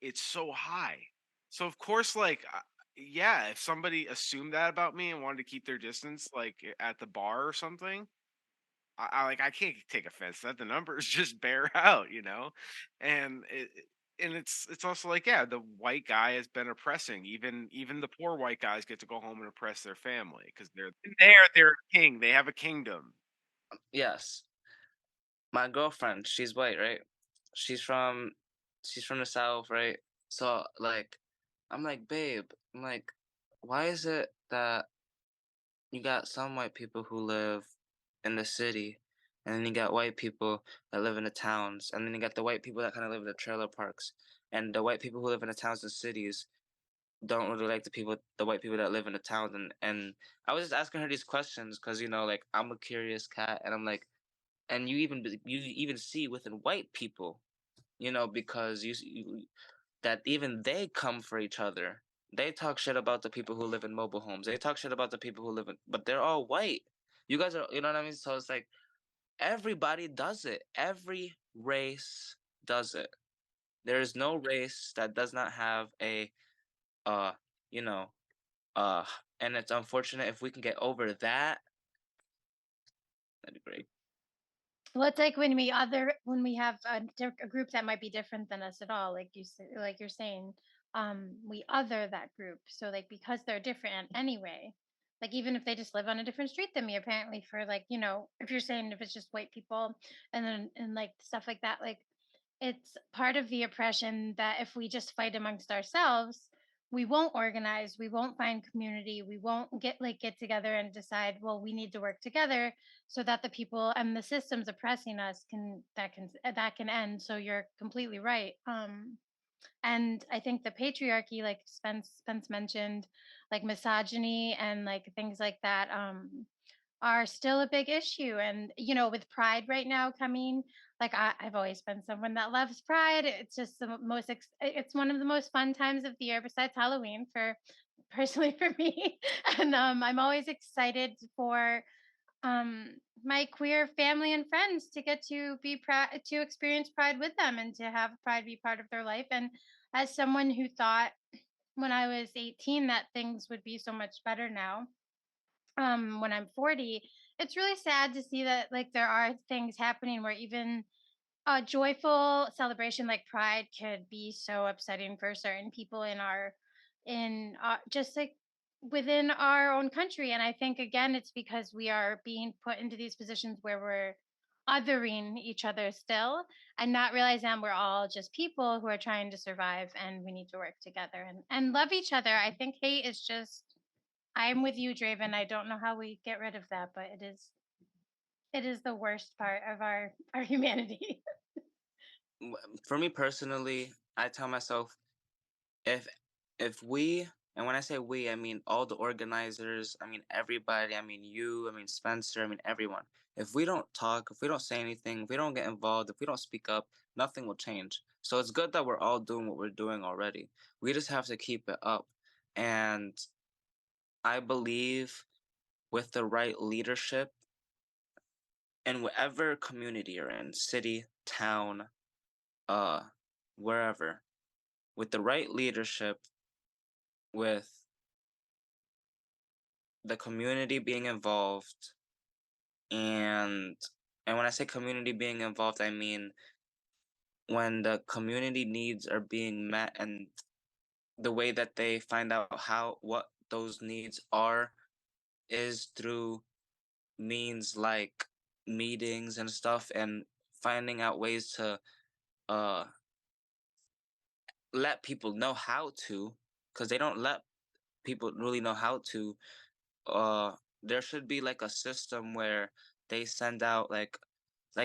it's so high. So of course, like, yeah, if somebody assumed that about me and wanted to keep their distance, like at the bar or something, I can't take offense to that. The numbers just bear out. And it's also like, yeah, the white guy has been oppressing. Even the poor white guys get to go home and oppress their family because they're a king. They have a kingdom. Yes, my girlfriend, she's white, right? She's from she's from the South, right? So like, I'm like, babe, I'm like, why is it that you got some white people who live in the city, and then you got white people that live in the towns, and then you got the white people that kind of live in the trailer parks, and the white people who live in the towns and cities don't really like the white people that live in the towns, and I was just asking her these questions because like I'm a curious cat, and I'm like, and you even see within white people, because that even they come for each other. They talk shit about the people who live in mobile homes. They talk shit about the people who live in, but they're all white. You guys are, you know what I mean? So it's like everybody does it. Every race does it. There is no race that does not have a, uh, you know, uh, and it's unfortunate if we can get over that. That'd be great. Well, it's like when we have a group that might be different than us at all, like like you're saying, we other that group. So like because they're different anyway, like even if they just live on a different street than me, apparently for like if you're saying if it's just white people and like stuff like that, like it's part of the oppression that if we just fight amongst ourselves, we won't organize, we won't find community, we won't get together and decide, well, we need to work together so that the people and the systems oppressing us can end. So you're completely right. And I think the patriarchy, like Spence mentioned, like misogyny and like things like that, are still a big issue. And with Pride right now coming, like I've always been someone that loves Pride. It's just it's one of the most fun times of the year besides Halloween for personally for me. And I'm always excited for um my queer family and friends to get to be proud to experience Pride with them and to have Pride be part of their life. And as someone who thought when I was 18 that things would be so much better now, when I'm 40, it's really sad to see that like there are things happening where even a joyful celebration like Pride could be so upsetting for certain people in just like within our own country. And I think again, it's because we are being put into these positions where we're othering each other still and not realizing we're all just people who are trying to survive and we need to work together and love each other. I think hate is just I'm with you, Draven. I don't know how we get rid of that, but it is the worst part of our humanity. For me personally, I tell myself, if if we, and when I say we, I mean all the organizers, I mean everybody, I mean you, I mean Spencer, I mean everyone. If we don't talk, if we don't say anything, if we don't get involved, if we don't speak up, nothing will change. So it's good that we're all doing what we're doing already. We just have to keep it up. And I believe with the right leadership in whatever community you're in, city, town, uh, wherever, with the right leadership, with the community being involved, and and when I say community being involved, I mean when the community needs are being met, and the way that they find out how what those needs are is through means like meetings and stuff, and finding out ways to uh let people know how to, because they don't let people really know how to. uh there should be like a system where they send out like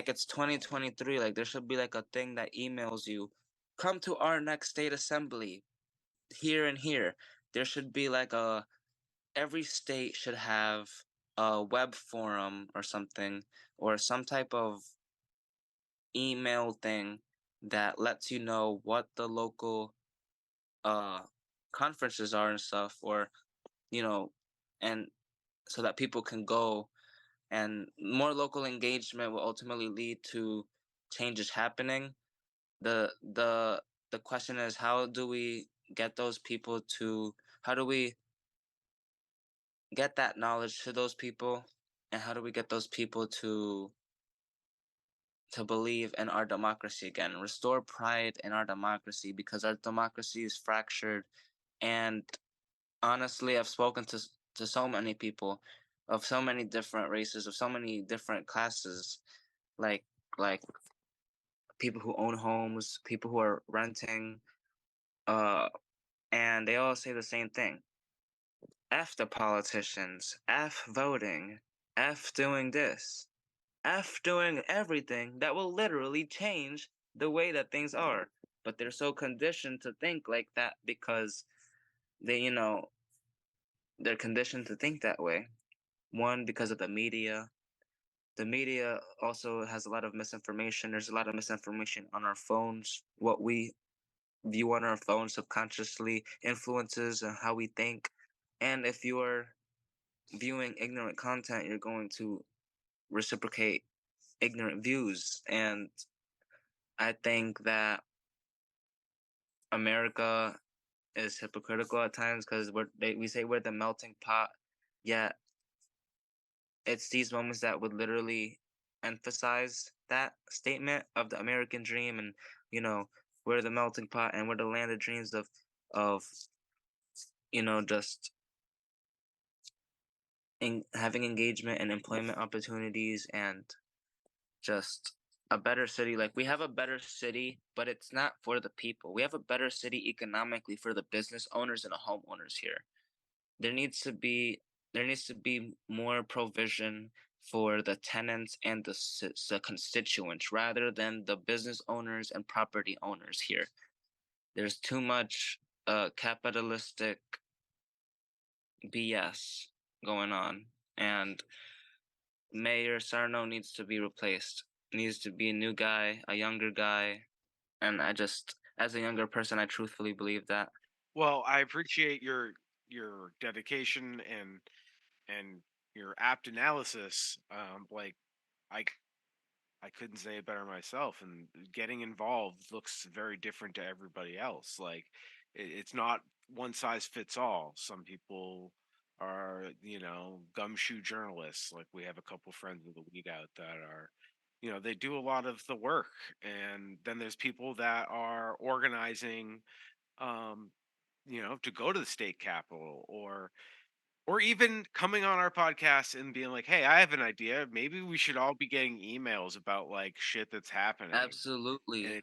it's 2023, like there should be like a thing that emails you, come to our next state assembly here and here. There should be like a every state should have a web forum or something, or some type of email thing that lets you know what the local uh conferences are and stuff, or you know, and so that people can go, and more local engagement will ultimately lead to changes happening. The the the question is, how do we get those people to, how do we get that knowledge to those people, and how do we get those people to believe in our democracy again, restore pride in our democracy, because our democracy is fractured. And honestly, I've spoken to so many people of so many different races, of so many different classes, like like people who own homes, people who are renting, uh, and they all say the same thing: F the politicians, F voting, F doing this, F doing everything that will literally change the way that things are. But they're so conditioned to think like that because they, they're conditioned to think that way. One, because of the media. The media also has a lot of misinformation. There's a lot of misinformation on our phones. What we view on our phones subconsciously influences how we think. And if you're viewing ignorant content, you're going to reciprocate ignorant views. And I think that America is hypocritical at times because we say we're the melting pot, yet it's these moments that would literally emphasize that statement of the American dream, and you know we're the melting pot and we're the land of dreams of just having engagement and employment opportunities, and just a better city. Like, we have a better city, but it's not for the people. We have a better city economically for the business owners and the homeowners here. There needs to be more provision for the tenants and the constituents rather than the business owners and property owners here. There's too much capitalistic BS going on, and Mayor Sarno needs to be replaced. Needs to be a new guy, a younger guy, and as a younger person, I truthfully believe that. Well, I appreciate your dedication and your apt analysis. Like I I couldn't say it better myself. And getting involved looks very different to everybody else. Like it's not one size fits all. Some people are, gumshoe journalists. Like we have a couple friends with the weed out that are, they do a lot of the work. And then there's people that are organizing, um, to go to the state capitol or even coming on our podcast and being like, "Hey, I have an idea. Maybe we should all be getting emails about like shit that's happening." And Absolutely.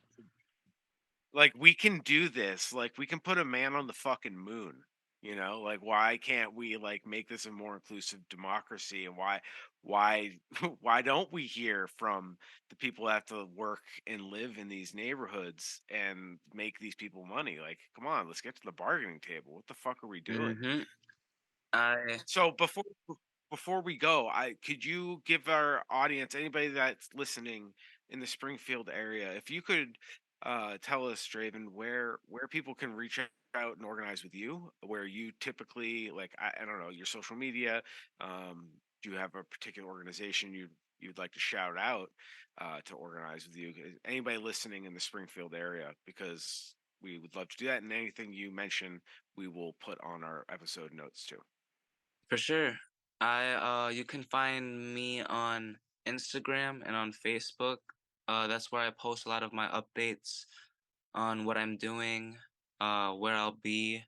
like we can do this. Like we can put a man on the fucking moon. Like why can't we like make this a more inclusive democracy? And why why don't we hear from the people that have to work and live in these neighborhoods and make these people money? Like, come on, let's get to the bargaining table. What the fuck are we doing? Mm-hmm. I So before we go, I could you give our audience, anybody that's listening in the Springfield area, if you could tell us, Draven, where people can reach out and organize with you, where you typically like I don't know, your social media, do you have a particular organization you'd like to shout out to organize with you? Anybody listening in the Springfield area, because we would love to do that, and anything you mention, we will put on our episode notes too. For sure. You can find me on Instagram and on Facebook. That's where I post a lot of my updates on what I'm doing, where I'll be,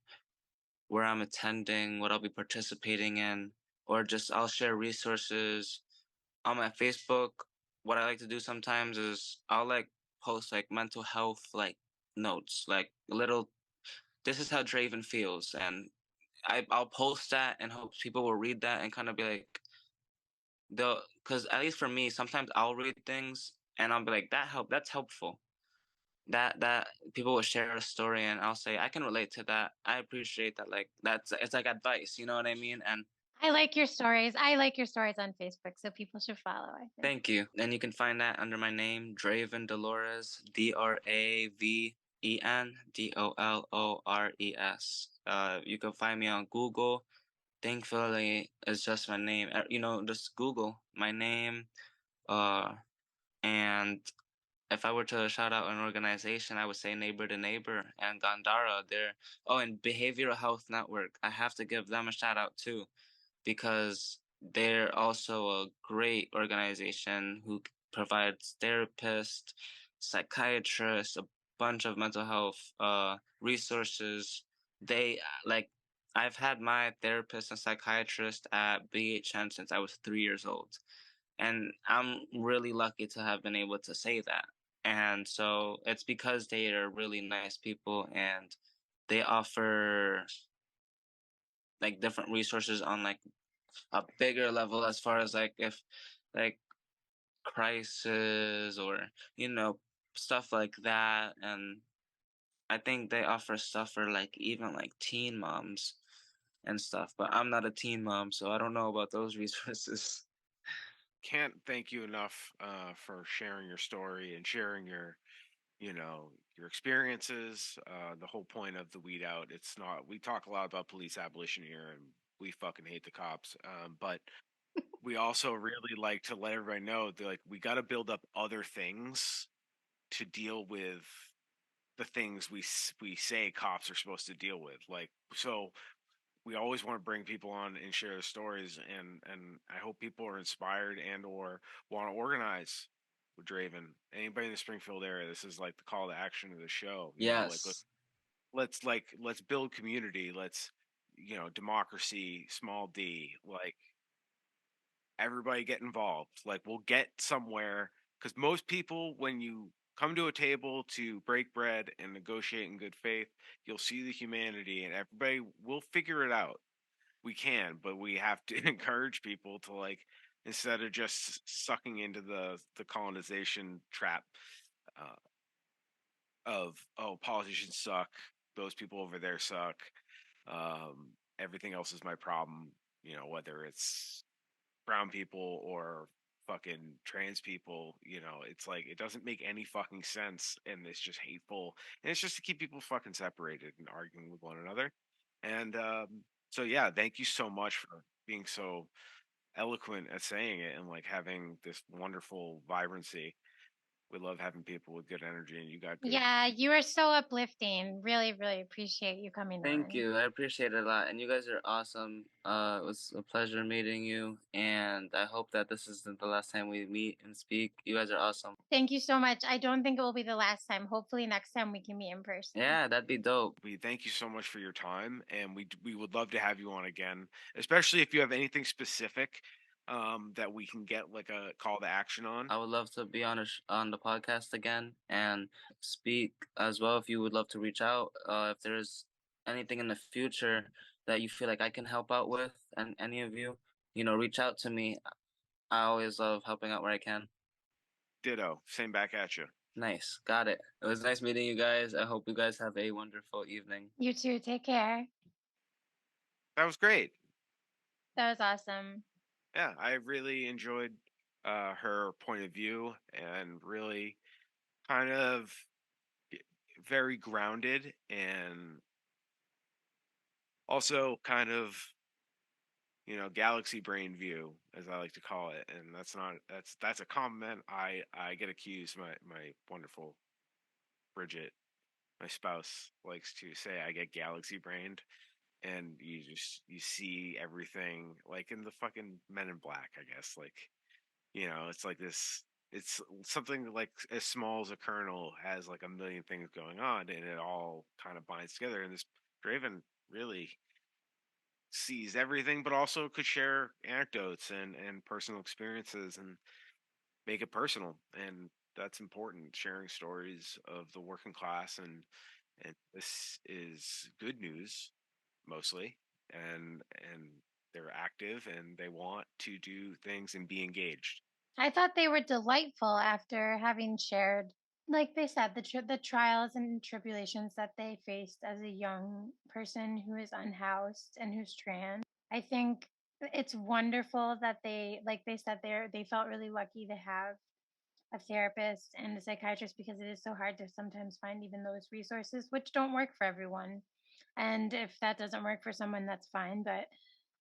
where I'm attending, what I'll be participating in, or just I'll share resources on my Facebook, what I like to do sometimes is I'll like post like mental health like notes, like little. This is how Draven feels, and I'll post that and hope people will read that and kind of be like, they'll, because at least for me, sometimes I'll read things and I'll be like, that's helpful. That people will share a story and I'll say I can relate to that. I appreciate that. Like that's it's like advice, you know what I mean? And I like your stories. I like your stories on Facebook, so people should follow, I think. thank you. And you can find that under my name, Draven Dolores, DravenDolores. You can find me on Google. Thankfully, it's just my name. Just Google my name. And if I were to shout out an organization, I would say Neighbor to Neighbor and Gandara. And Behavioral Health Network. I have to give them a shout out too, because they're also a great organization who provides therapists, psychiatrists, a bunch of mental health resources. They like I've had my therapist and psychiatrist at BHN since I was 3 years old. And I'm really lucky to have been able to say that. And so it's because they are really nice people and they offer like different resources on like a bigger level as far as like if like crisis or you know stuff like that. And I think they offer stuff for like even like teen moms and stuff, but I'm not a teen mom, so I don't know about those resources. Can't thank you enough for sharing your story and sharing your experiences. The whole point of the weed out. It's not. We talk a lot about police abolition here, and we fucking hate the cops. But we also really like to let everybody know that like we got to build up other things to deal with the things we say cops are supposed to deal with. Like so, we always want to bring people on and share their stories, and I hope people are inspired and or want to organize with Draven. Anybody in the Springfield area, this is like the call to action of the show. Like Yes. let's build community. Let's democracy, small d. Like everybody get involved. Like we'll get somewhere because most people, when you come to a table to break bread and negotiate in good faith, you'll see the humanity, and everybody will figure it out. We can, but we have to encourage people to like instead of just sucking into the colonization trap uh, of politicians suck, those people over there suck, everything else is my problem. Whether it's brown people or fucking trans people, it's like it doesn't make any fucking sense and it's just hateful and it's just to keep people fucking separated and arguing with one another. And so yeah, thank you so much for being so eloquent at saying it and like having this wonderful vibrancy. We love having people with good energy and you got good. Yeah, you are so uplifting. Really, really appreciate you coming Thank on. you. I appreciate it a lot. And you guys are awesome. It was a pleasure meeting you. And I hope that this isn't the last time we meet and speak. You guys are awesome. Thank you so much. I don't think it will be the last time. Hopefully, next time we can meet in person. Yeah, that'd be dope. We thank you so much for your time and we would love to have you on again, especially if you have anything specific that we can get like a call to action on. I would love to be on the podcast again and speak as well. If you would love to reach out, if there's anything in the future that you feel like I can help out with, and any of you, reach out to me. I always love helping out where I can. Ditto. Same back at you. Nice. Got it. It was nice meeting you guys. I hope you guys have a wonderful evening. You too. Take care. That was great. That was awesome. Yeah, I really enjoyed her point of view and really kind of very grounded and also kind of galaxy brain view as I like to call it. And that's a compliment I get accused. My wonderful Bridget, my spouse, likes to say I get galaxy brained, and you see everything like in the fucking Men in Black, I guess. Like it's like this. It's something like as small as a kernel has like a million things going on, and it all kind of binds together. And this Draven really sees everything, but also could share anecdotes and personal experiences and make it personal. And that's important, sharing stories of the working class. And this is good news mostly. And they're active and they want to do things and be engaged. I thought they were delightful after having shared, like they said, the trials and tribulations that they faced as a young person who is unhoused and who's trans. I think it's wonderful that like they said, they felt really lucky to have a therapist and a psychiatrist because it is so hard to sometimes find even those resources, which don't work for everyone. And if that doesn't work for someone, that's fine. But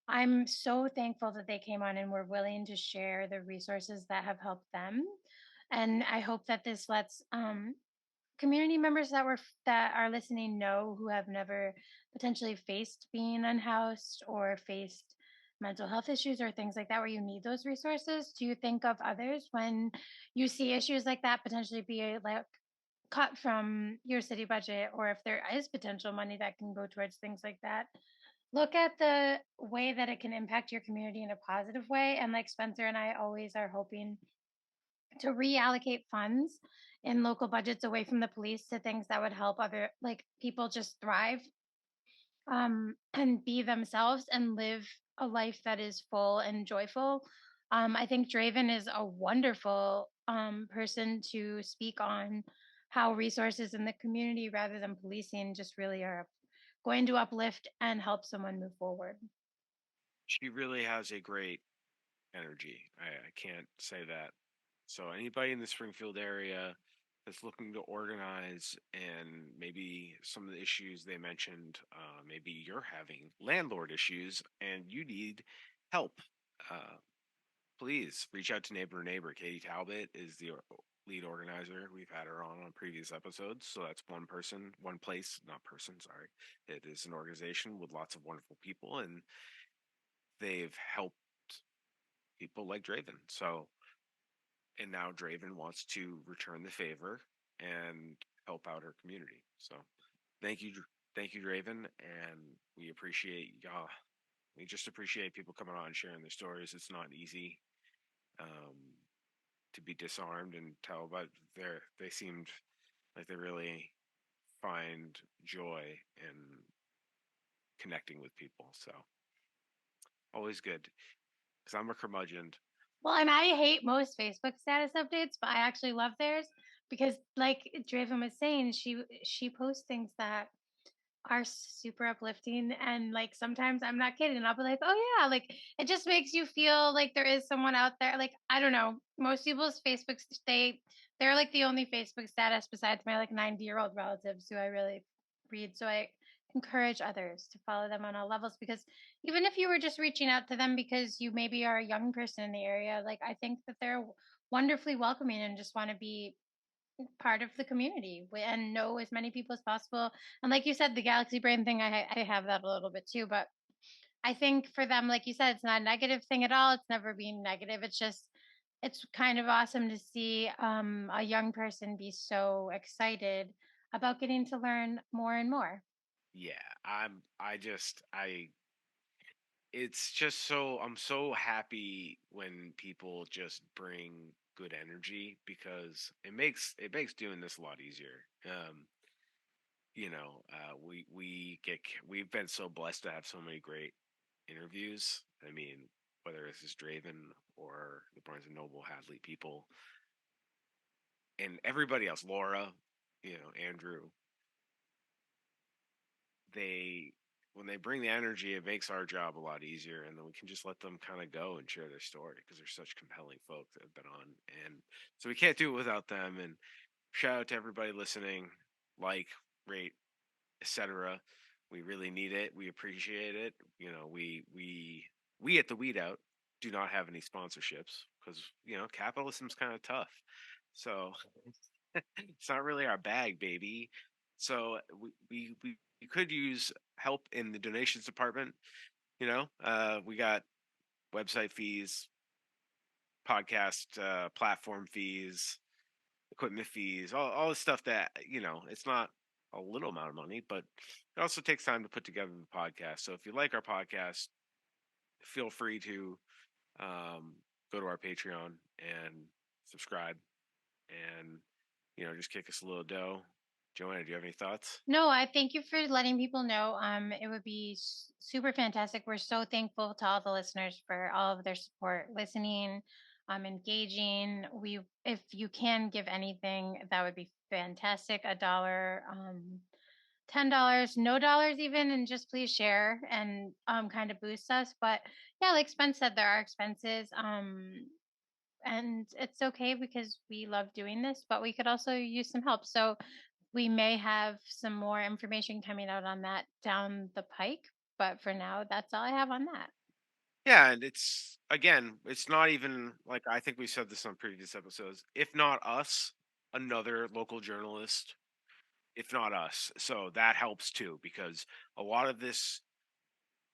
I'm so thankful that they came on and were willing to share the resources that have helped them. And I hope that this lets community members that are listening know who have never potentially faced being unhoused or faced mental health issues or things like that where you need those resources. Do you think of others when you see issues like that potentially be like cut from your city budget, or if there is potential money that can go towards things like that? Look at the way that it can impact your community in a positive way. And like Spencer and I always are hoping to reallocate funds in local budgets away from the police to things that would help other like people just thrive and be themselves and live a life that is full and joyful. I think Draven is a wonderful person to speak on how resources in the community rather than policing just really are going to uplift and help someone move forward. She really has a great energy. I can't say that. So anybody in the Springfield area that's looking to organize, and maybe some of the issues they mentioned, maybe you're having landlord issues and you need help, uh, please reach out to Neighbor to Neighbor. Katie Talbot is the lead organizer. We've had her on previous episodes. So that's one person, one place, not person, sorry. It is an organization with lots of wonderful people, and they've helped people like Draven. So, and now Draven wants to return the favor and help out her community. So, thank you, thank you, Draven, and we appreciate y'all. We just appreciate people coming on and sharing their stories. It's not easy um, to be disarmed and tell, but they seemed like they really find joy in connecting with people. So, always good because I'm a curmudgeon. Well, and I hate most Facebook status updates, but I actually love theirs because, like Draven was saying, she posts things that are super uplifting, and like sometimes I'm not kidding. I'll be like, oh yeah, like it just makes you feel like there is someone out there. Like I don't know, most people's Facebooks they're like the only Facebook status besides my like 90-year-old relatives who I really read. So I encourage others to follow them on all levels because even if you were just reaching out to them because you maybe are a young person in the area, like I think that they're wonderfully welcoming and just want to be part of the community and know as many people as possible. And like you said, the galaxy brain thing, I have that a little bit too. But I think for them, like you said, it's not a negative thing at all. It's never been negative. It's just, it's kind of awesome to see a young person be so excited about getting to learn more and more. Yeah, I it's just so I'm so happy when people just bring good energy because it makes doing this a lot easier. We've been so blessed to have so many great interviews. I mean, whether this is Draven or the Barnes and Noble Hadley people and everybody else, Laura, Andrew, they when they bring the energy, it makes our job a lot easier, and then we can just let them kind of go and share their story because they're such compelling folk that have been on, and so we can't do it without them. And shout out to everybody listening, like, rate, etc. We really need it. We appreciate it. We at the Weed Out do not have any sponsorships because capitalism's kind of tough. So it's not really our bag, baby. So we could use help in the donations department. We got website fees, podcast platform fees, equipment fees, all the stuff that it's not a little amount of money, but it also takes time to put together the podcast. So if you like our podcast, feel free to um, go to our Patreon and subscribe, and just kick us a little dough. Joanna, do you have any thoughts? No, I thank you for letting people know. It would be super fantastic. We're so thankful to all the listeners for all of their support, listening, engaging. If you can give anything, that would be fantastic. $1, $10, no dollars even, and just please share and kind of boost us. But yeah, like Spence said, there are expenses. And it's okay because we love doing this, but we could also use some help. So we may have some more information coming out on that down the pike. But for now, that's all I have on that. Yeah, and it's not even like, I think we said this on previous episodes. If not us, another local journalist. If not us, so that helps too, because a lot of this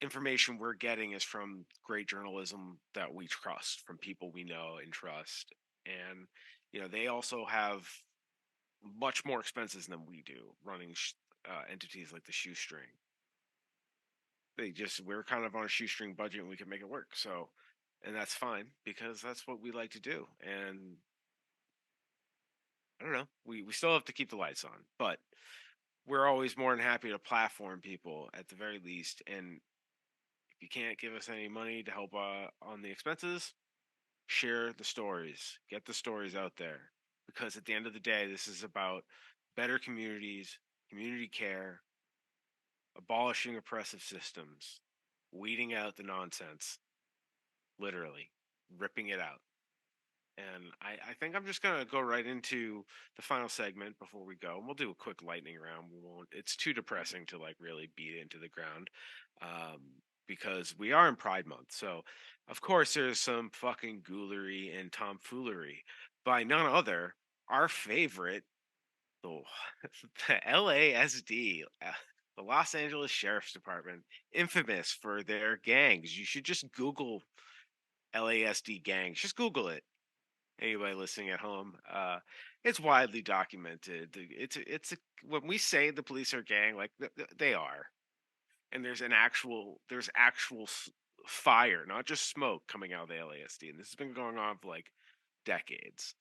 information we're getting is from great journalism that we trust, from people we know and trust. And they also have much more expenses than we do running entities like the Shoestring. We're kind of on a shoestring budget and we can make it work. So, and that's fine because that's what we like to do. And I don't know, we still have to keep the lights on, but we're always more than happy to platform people at the very least. And if you can't give us any money to help on the expenses, share the stories, get the stories out there. Because at the end of the day, this is about better communities, community care, abolishing oppressive systems, weeding out the nonsense, literally, ripping it out. And I think I'm just gonna go right into the final segment before we go. And we'll do a quick lightning round. We won't. It's too depressing to like really beat it into the ground, um, because we are in Pride Month. So, of course, there's some fucking ghoulery and tomfoolery by none other our favorite, the the LASD, the Los Angeles Sheriff's Department, infamous for their gangs. You should just Google LASD gangs. Just Google it, anybody listening at home. It's widely documented. When we say the police are gang, like they are, and there's actual fire, not just smoke coming out of the LASD, and this has been going on for like decades,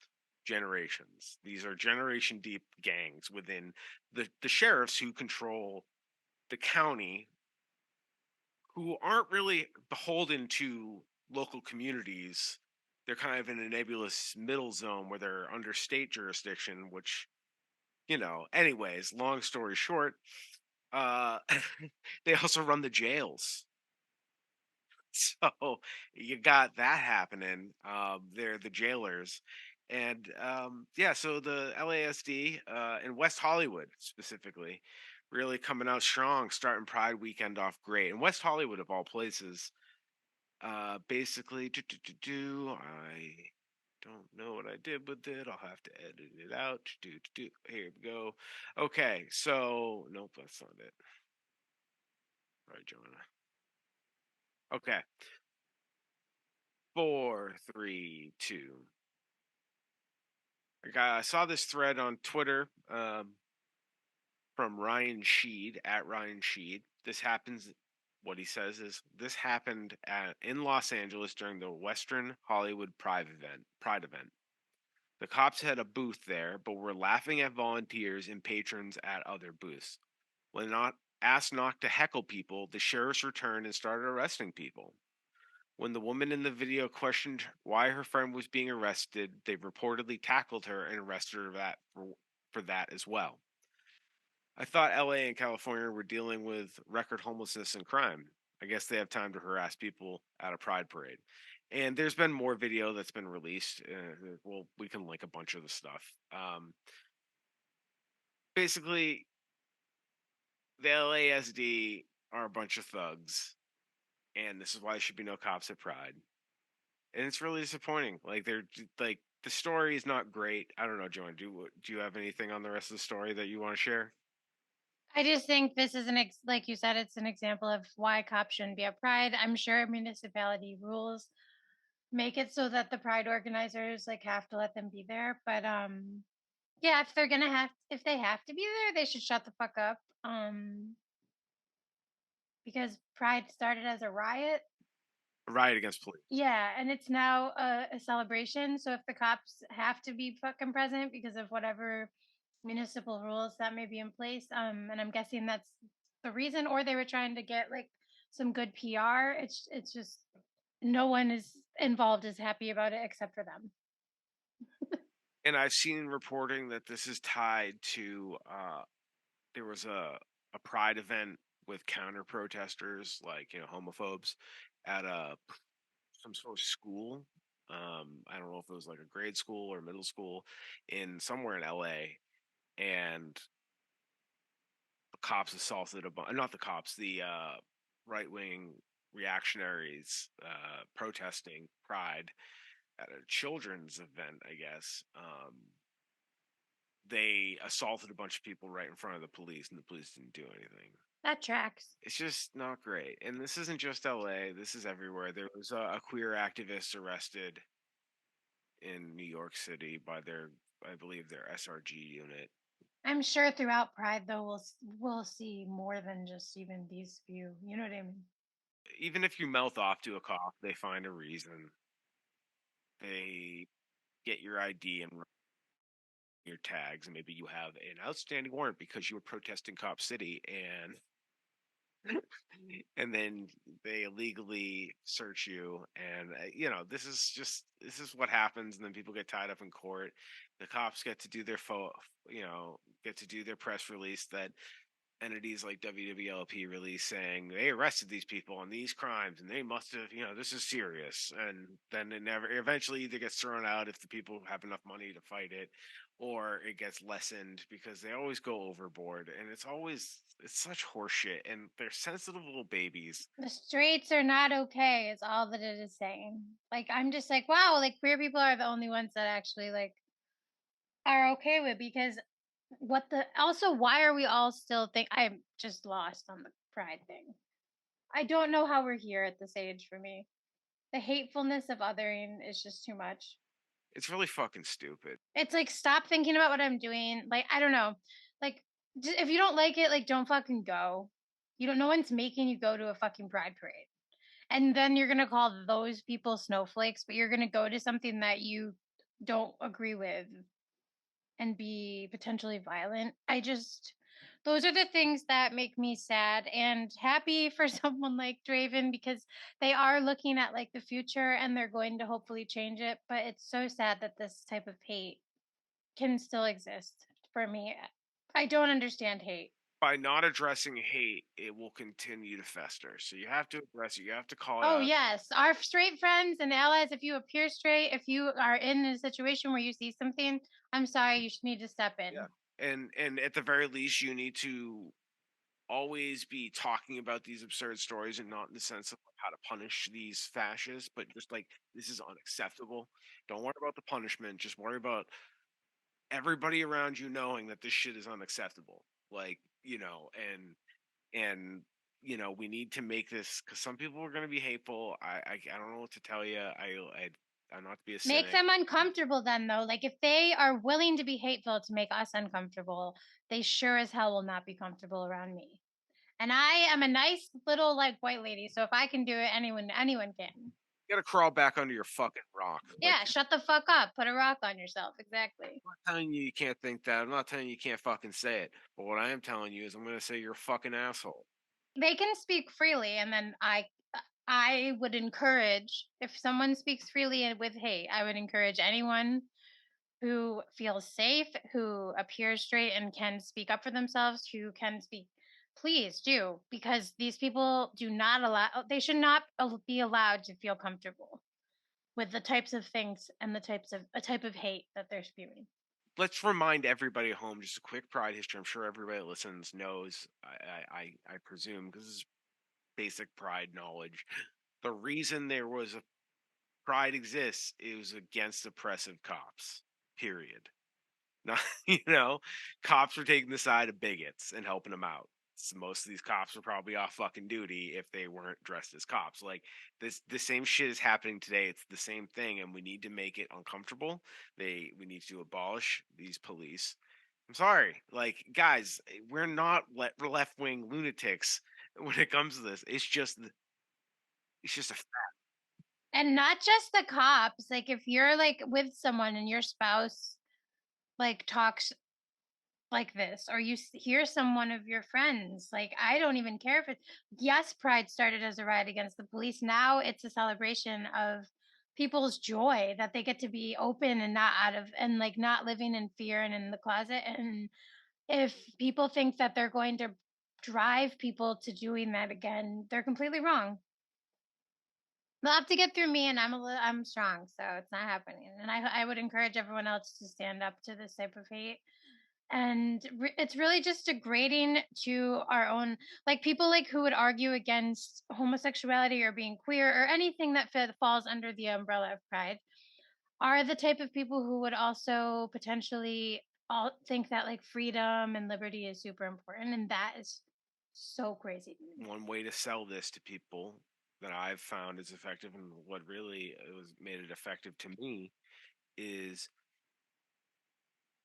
generations. These are generation deep gangs within the sheriffs who control the county, who aren't really beholden to local communities. They're kind of in a nebulous middle zone where they're under state jurisdiction, which, anyways, long story short, uh, they also run the jails. So you got that happening. They're the jailers. And yeah, so the LASD in West Hollywood specifically, really coming out strong, starting Pride weekend off great. In West Hollywood, of all places, basically, I don't know what I did with it. I'll have to edit it out. Here we go. Okay, so nope, that's not it. All right, Joanna. Okay, 4, 3, 2. I saw this thread on Twitter from Ryan Sheed at Ryan Sheed. This happens. What he says is this happened in Los Angeles during the Western Hollywood Pride event. The cops had a booth there, but were laughing at volunteers and patrons at other booths. When not asked not to heckle people, the sheriffs returned and started arresting people. When the woman in the video questioned why her friend was being arrested, they reportedly tackled her and arrested her for that as well. I thought LA and California were dealing with record homelessness and crime. I guess they have time to harass people at a pride parade. And there's been more video that's been released. Well, we can link a bunch of the stuff. Basically, the LASD are a bunch of thugs, and this is why there should be no cops at Pride. And it's really disappointing. Like like the story is not great. I don't know, Joanne. Do you have anything on the rest of the story that you want to share? I just think this is like you said, it's an example of why cops shouldn't be at Pride. I'm sure municipality rules make it so that the Pride organizers like have to let them be there, but Yeah, if they have to be there, they should shut the fuck up. Because Pride started as a riot. A riot against police. Yeah, and it's now a celebration. So if the cops have to be fucking present because of whatever municipal rules that may be in place, and I'm guessing that's the reason, or they were trying to get like some good PR. It's just no one is involved is happy about it except for them. And I've seen reporting that this is tied to there was a pride event with counter protesters, like, you know, homophobes, at some sort of school. I don't know if it was like a grade school or middle school in somewhere in LA, and the cops assaulted a bunch, not the cops, the right wing reactionaries protesting pride at a children's event, I guess. They assaulted a bunch of people right in front of the police, and the police didn't do anything. That tracks. It's just not great. And this isn't just LA, this is everywhere. There was a queer activist arrested in New York City by I believe, their SRG unit. I'm sure throughout Pride though we'll see more than just even these few. You know what I mean? Even if you mouth off to a cop, they find a reason. They get your ID and your tags, and maybe you have an outstanding warrant because you were protesting Cop City, and then they illegally search you. And you know, this is what happens. And then people get tied up in court. The cops get to do their get to do their press release that entities like WWLP release, saying they arrested these people on these crimes and they must have, you know, this is serious. And then it never eventually either gets thrown out if the people have enough money to fight it, or it gets lessened because they always go overboard. And it's such horseshit, and they're sensitive little babies. The straights are not okay is all that it is saying. Like I'm just like, wow, like queer people are the only ones that actually like are okay with, because why are we all still I'm just lost on the pride thing. I don't know how we're here at this age for me. The hatefulness of othering is just too much. It's really fucking stupid. It's like, stop thinking about what I'm doing. Like, I don't know. Like, if you don't like it, like, don't fucking go. No one's making you go to a fucking pride parade. And then you're going to call those people snowflakes, but you're going to go to something that you don't agree with and be potentially violent. Those are the things that make me sad and happy for someone like Draven, because they are looking at like the future and they're going to hopefully change it. But it's so sad that this type of hate can still exist for me. I don't understand hate. By not addressing hate, it will continue to fester. So you have to address it. You have to call it Oh, out. yes. Our straight friends and allies, if you appear straight, if you are in a situation where you see something, I'm sorry, you should need to step in. Yeah. And at the very least, you need to always be talking about these absurd stories, and not in the sense of how to punish these fascists, but just like, this is unacceptable. Don't worry about the punishment. Just worry about everybody around you knowing that this shit is unacceptable. Like, you know, and you know, we need to make this, because some people are going to be hateful. I don't know what to tell you. I'm not to be a cynic. Make them uncomfortable then, though. Like, if they are willing to be hateful to make us uncomfortable, they sure as hell will not be comfortable around me. And I am a nice little like white lady, so if I can do it, anyone can. You gotta crawl back under your fucking rock. Yeah, shut the fuck up. Put a rock on yourself. Exactly. I'm not telling you can't think that. I'm not telling you can't fucking say it. But what I am telling you is, I'm gonna say you're a fucking asshole. They can speak freely, and then I would encourage, if someone speaks freely and with hate, I would encourage anyone who feels safe, who appears straight and can speak up for themselves, who can speak, please do, because these people they should not be allowed to feel comfortable with the types of things and a type of hate that they're spewing. Let's remind everybody at home just a quick Pride history. I'm sure everybody that listens knows. I presume, because this is basic Pride knowledge. The reason there was a Pride exists, it was against oppressive cops. Period. Not, cops were taking the side of bigots and helping them out. most of these cops are probably off fucking duty if they weren't dressed as cops. Like the same shit is happening today. It's the same thing, and we need to make it uncomfortable. We need to abolish these police. I'm sorry, like guys, we're not left wing lunatics when it comes to this. It's just a And not just the cops. Like if you're like with someone and your spouse like talks like this, or you hear someone of your friends, like I don't even care if it's, yes, Pride started as a riot against the police. Now it's a celebration of people's joy that they get to be open and not out of, and like not living in fear and in the closet. And if people think that they're going to drive people to doing that again, they're completely wrong. They'll have to get through me, and I'm strong, so it's not happening. And I would encourage everyone else to stand up to this type of hate. And it's really just degrading to our own, like people like who would argue against homosexuality or being queer or anything that falls under the umbrella of Pride are the type of people who would also potentially all think that like freedom and liberty is super important, and that is so crazy to me. one way to sell this to people that I've found is effective, and what really made it effective to me is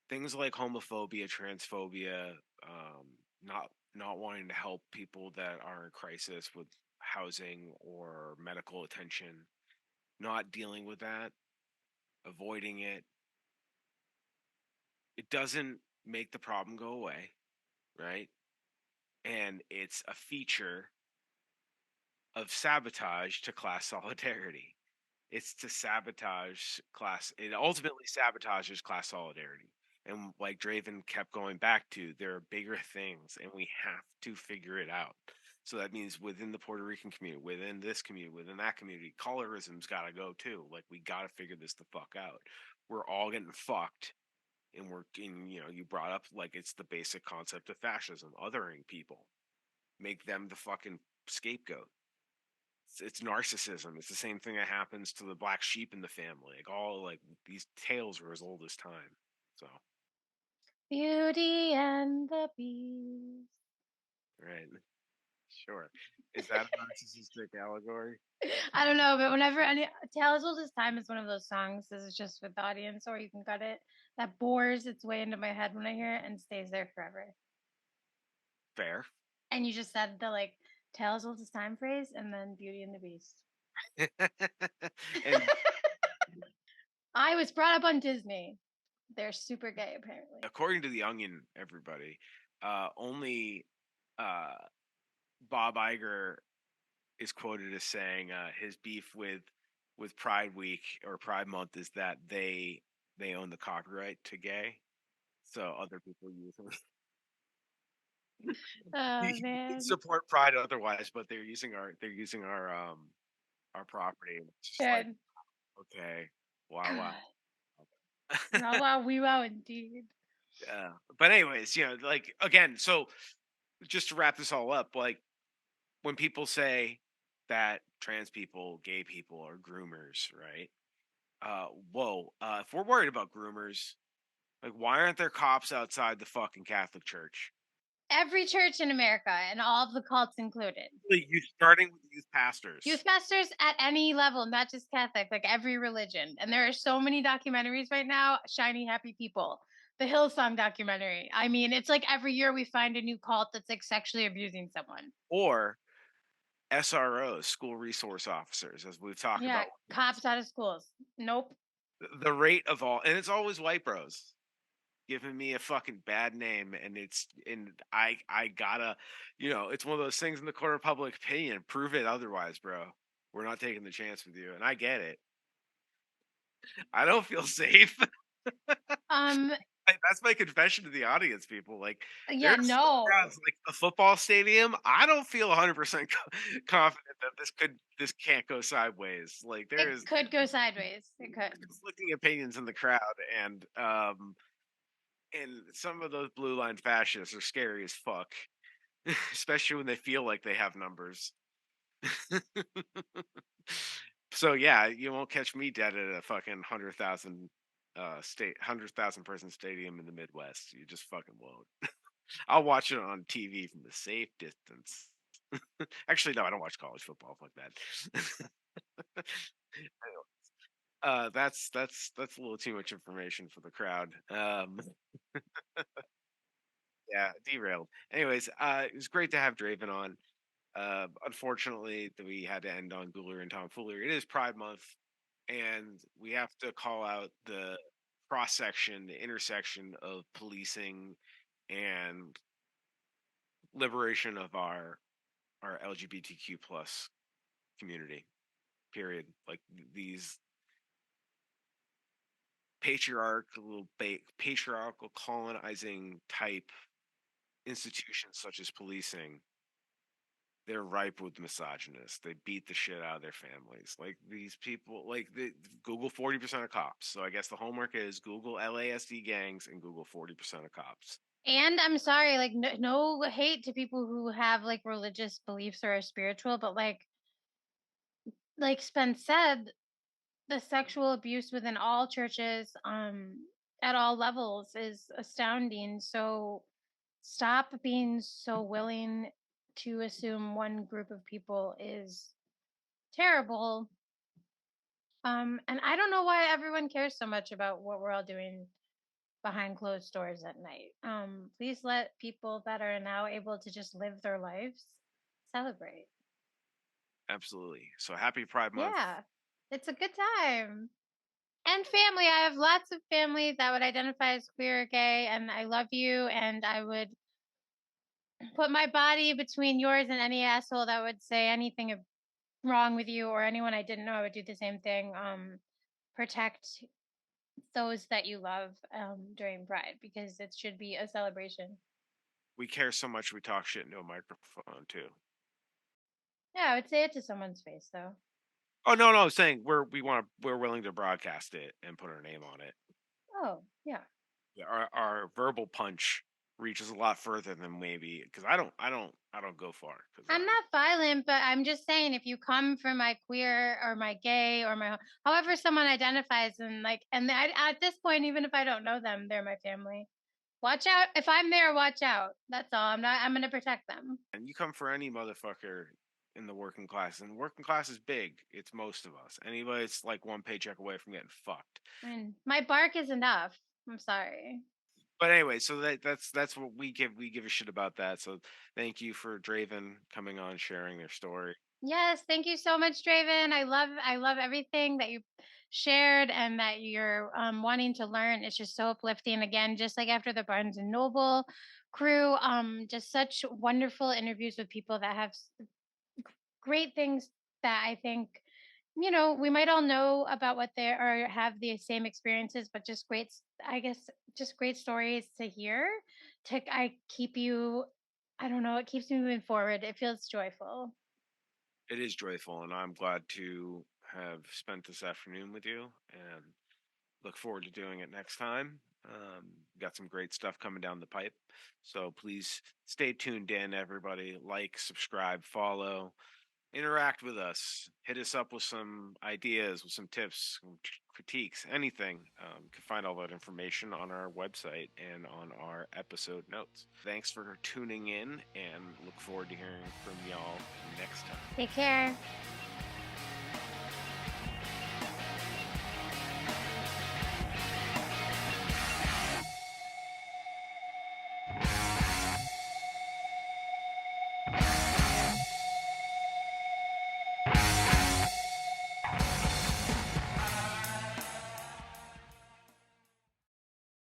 things like homophobia, transphobia, not wanting to help people that are in crisis with housing or medical attention, not dealing with that, avoiding it. It doesn't make the problem go away, right? And it's a feature of sabotage to class solidarity. It's to sabotage class. It ultimately sabotages class solidarity. And like Draven kept going back to, there are bigger things, and we have to figure it out. So that means within the Puerto Rican community, within this community, within that community, colorism's got to go too. Like we got to figure this the fuck out. We're all getting fucked, and you brought up like it's the basic concept of fascism, othering people, make them the fucking scapegoat. It's narcissism. It's the same thing that happens to the black sheep in the family. Like all like these tales are as old as time. So Beauty and the Beast. right, sure. Is that a narcissistic allegory? I don't know, but whenever any Tale as Old as Time is one of those songs, this is just with the audience, or you can cut it, that bores its way into my head when I hear it and stays there forever. Fair. And you just said the like Tale as Old as Time phrase and then Beauty and the Beast. And I was brought up on Disney. They're super gay, apparently. according to the Onion, everybody, only Bob Iger is quoted as saying his beef with Pride Week or Pride Month is that they own the copyright to gay, so other people use them. Oh You can man. support Pride otherwise, but they're using our property. It's just like, Good. okay, wow, wow. Wow, wow, wee wow, indeed. Yeah. But anyways, like again, so just to wrap this all up, like when people say that trans people, gay people are groomers, right? If we're worried about groomers, like why aren't there cops outside the fucking Catholic Church? Every church in America and all of the cults included. You starting with youth pastors. Youth pastors at any level, not just Catholic, like every religion. And there are so many documentaries right now, Shiny Happy People, the Hillsong documentary. I mean, it's like every year we find a new cult that's like sexually abusing someone. Or SROs, school resource officers, as we've talked Yeah, about. cops out of schools. Nope. The rate of all, and it's always white bros giving me a fucking bad name, and I gotta, it's one of those things in the court of public opinion. Prove it otherwise, bro. We're not taking the chance with you, and I get it. I don't feel safe. That's my confession to the audience, people. Like, yeah, no. Like a football stadium, I don't feel 100% confident that this can't go sideways. Like, it could go sideways. It could. Conflicting opinions in the crowd, and some of those blue line fascists are scary as fuck, especially when they feel like they have numbers. So yeah, you won't catch me dead at a fucking 100,000 person stadium in the Midwest. You just fucking won't. I'll watch it on TV from a safe distance. Actually, no, I don't watch college football. Fuck that. That's a little too much information for the crowd. Yeah, derailed. Anyways, it was great to have Draven on. Unfortunately, that we had to end on Gooler and Tomfoolery. It is Pride Month, and we have to call out the cross section, the intersection of policing and liberation of our LGBTQ plus community. Period. Like these patriarchal colonizing type institutions such as policing, they're ripe with misogynists. They beat the shit out of their families. Like these people, like Google 40% of cops. So I guess the homework is Google LASD gangs and Google 40% of cops. And I'm sorry, like no hate to people who have like religious beliefs or are spiritual, but like Spence said, the sexual abuse within all churches, at all levels is astounding. So stop being so willing to assume one group of people is terrible. And I don't know why everyone cares so much about what we're all doing behind closed doors at night. Please let people that are now able to just live their lives celebrate. Absolutely. So happy Pride Month. Yeah, it's a good time. And family. I have lots of family that would identify as queer or gay, and I love you, and I would put my body between yours and any asshole that would say anything wrong with you or anyone I didn't know. I would do the same thing. Protect those that you love during Pride because it should be a celebration. We care so much we talk shit into a microphone too. Yeah, I would say it to someone's face though. Oh no, no, saying we're willing to broadcast it and put our name on it. Oh, yeah. Yeah, our verbal punch reaches a lot further than maybe because I don't go far. I'm not violent, but I'm just saying if you come from my queer or my gay or my however someone identifies and at this point, even if I don't know them, they're my family. Watch out. If I'm there, watch out. That's all. I'm going to protect them. And you come for any motherfucker in the working class, and the working class is big. It's most of us. Anybody that's like one paycheck away from getting fucked. I mean, my bark is enough. I'm sorry. But anyway, so that's what we give a shit about that. So thank you for Draven coming on, sharing their story. Yes, thank you so much, Draven. I love everything that you shared and that you're wanting to learn. It's just so uplifting. Again, just like after the Barnes and Noble crew, just such wonderful interviews with people that have great things that I think we might all know about what they or have the same experiences, but just great, I guess, just great stories to hear. I keep you, I don't know, it keeps me moving forward. It feels joyful. It is joyful, and I'm glad to have spent this afternoon with you, and look forward to doing it next time. Got some great stuff coming down the pipe, so please stay tuned in, everybody. Like, subscribe, follow, interact with us, hit us up with some ideas, with some tips, critiques, anything. You can find all that information on our website and on our episode notes. Thanks for tuning in, and look forward to hearing from y'all next time. Take care.